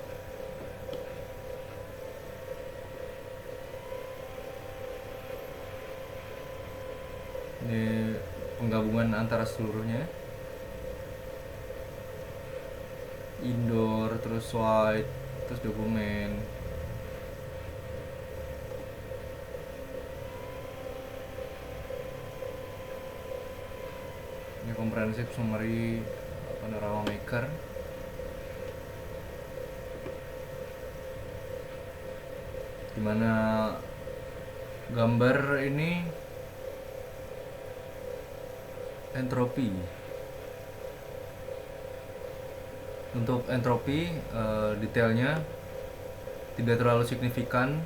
Ini penggabungan antara seluruhnya, indoor, terus wide, terus dokumen. Ini comprehensive summary Panorama Maker. dimana gambar ini entropi. Untuk entropi detailnya tidak terlalu signifikan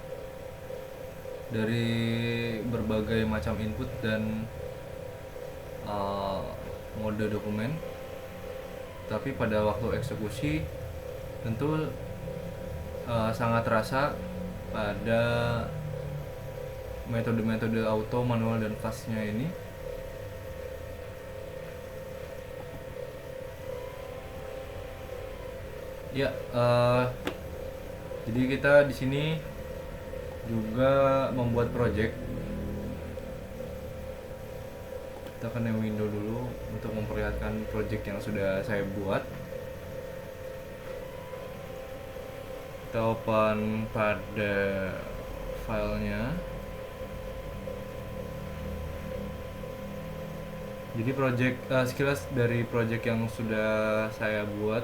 dari berbagai macam input dan mode dokumen, tapi pada waktu eksekusi tentu sangat terasa pada metode-metode auto, manual, dan fast-nya ini. Ya, jadi kita di sini juga membuat project. Kita akan yang window dulu untuk memperlihatkan project yang sudah saya buat. Kita open pada filenya. Jadi project sekilas dari project yang sudah saya buat.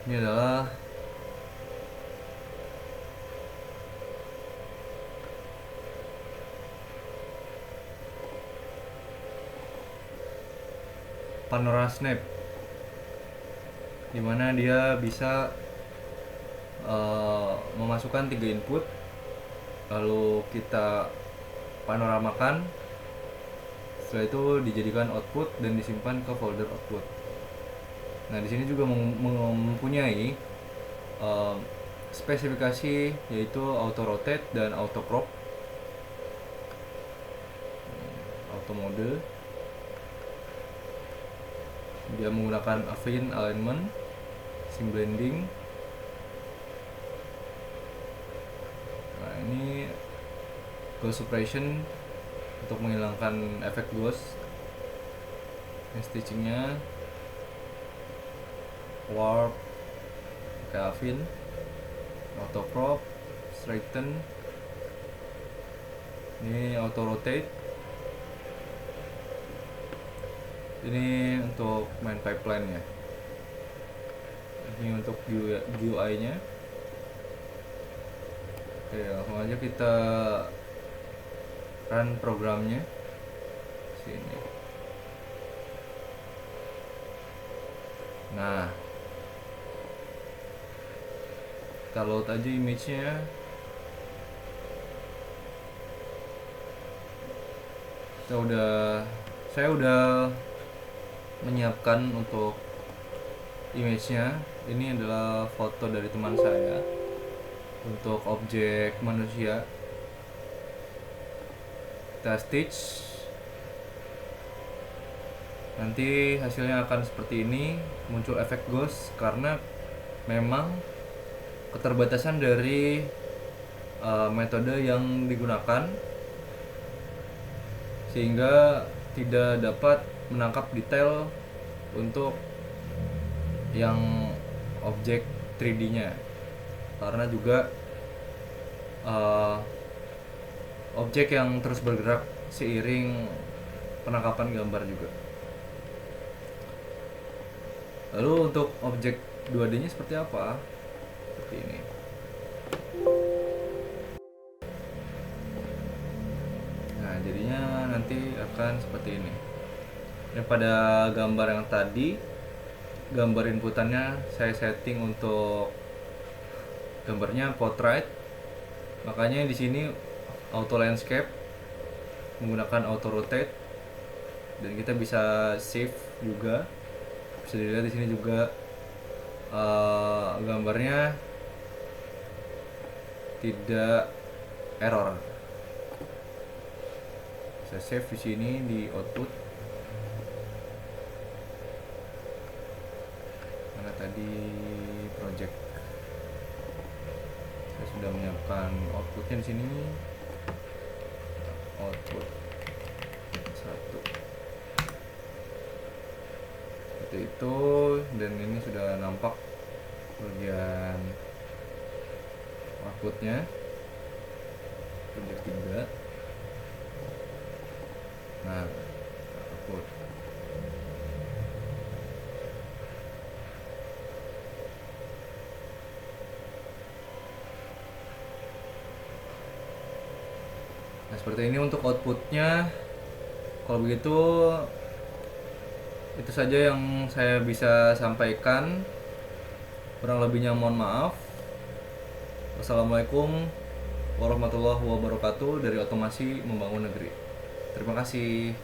Ini adalah Panorama Snap, dimana dia bisa memasukkan 3 input, lalu kita panoramakan, setelah itu dijadikan output dan disimpan ke folder output. Nah, di sini juga mempunyai spesifikasi, yaitu auto rotate dan auto crop, auto mode. Dia menggunakan affine alignment, sim blending. Nah, ini ghost suppression untuk menghilangkan efek ghost. Stitchingnya warp, pakai affine, auto crop, straighten. Ini auto rotate. Ini untuk main pipeline ya. Ini untuk GUI nya. Oke, langsung aja kita run programnya. Sini. Nah, kita load aja image-nya. Saya udah menyiapkan untuk image-nya. Ini adalah foto dari teman saya untuk objek manusia. Kita stitch. Nanti hasilnya akan seperti ini, muncul efek ghost karena memang keterbatasan dari metode yang digunakan, sehingga tidak dapat menangkap detail untuk yang objek 3D-nya, karena juga objek yang terus bergerak seiring penangkapan gambar juga. Lalu untuk objek 2D-nya seperti apa? Seperti ini. Nah, jadinya nanti akan seperti ini. Ini pada gambar yang tadi, gambar inputannya saya setting untuk gambarnya portrait. Makanya di sini auto landscape menggunakan auto rotate, dan kita bisa save juga. Bisa dilihat di sini juga gambarnya tidak error. Saya save di sini di output. Mana tadi project? Saya sudah menyiapkan outputnya di sini. Output 1. Seperti itu, dan ini sudah nampak bagian outputnya project 3. Nah, output Nah, seperti ini untuk outputnya. Kalau begitu, itu saja yang saya bisa sampaikan. Kurang lebihnya mohon maaf. Wassalamualaikum warahmatullahi wabarakatuh dari Otomasi Membangun Negeri. Terima kasih.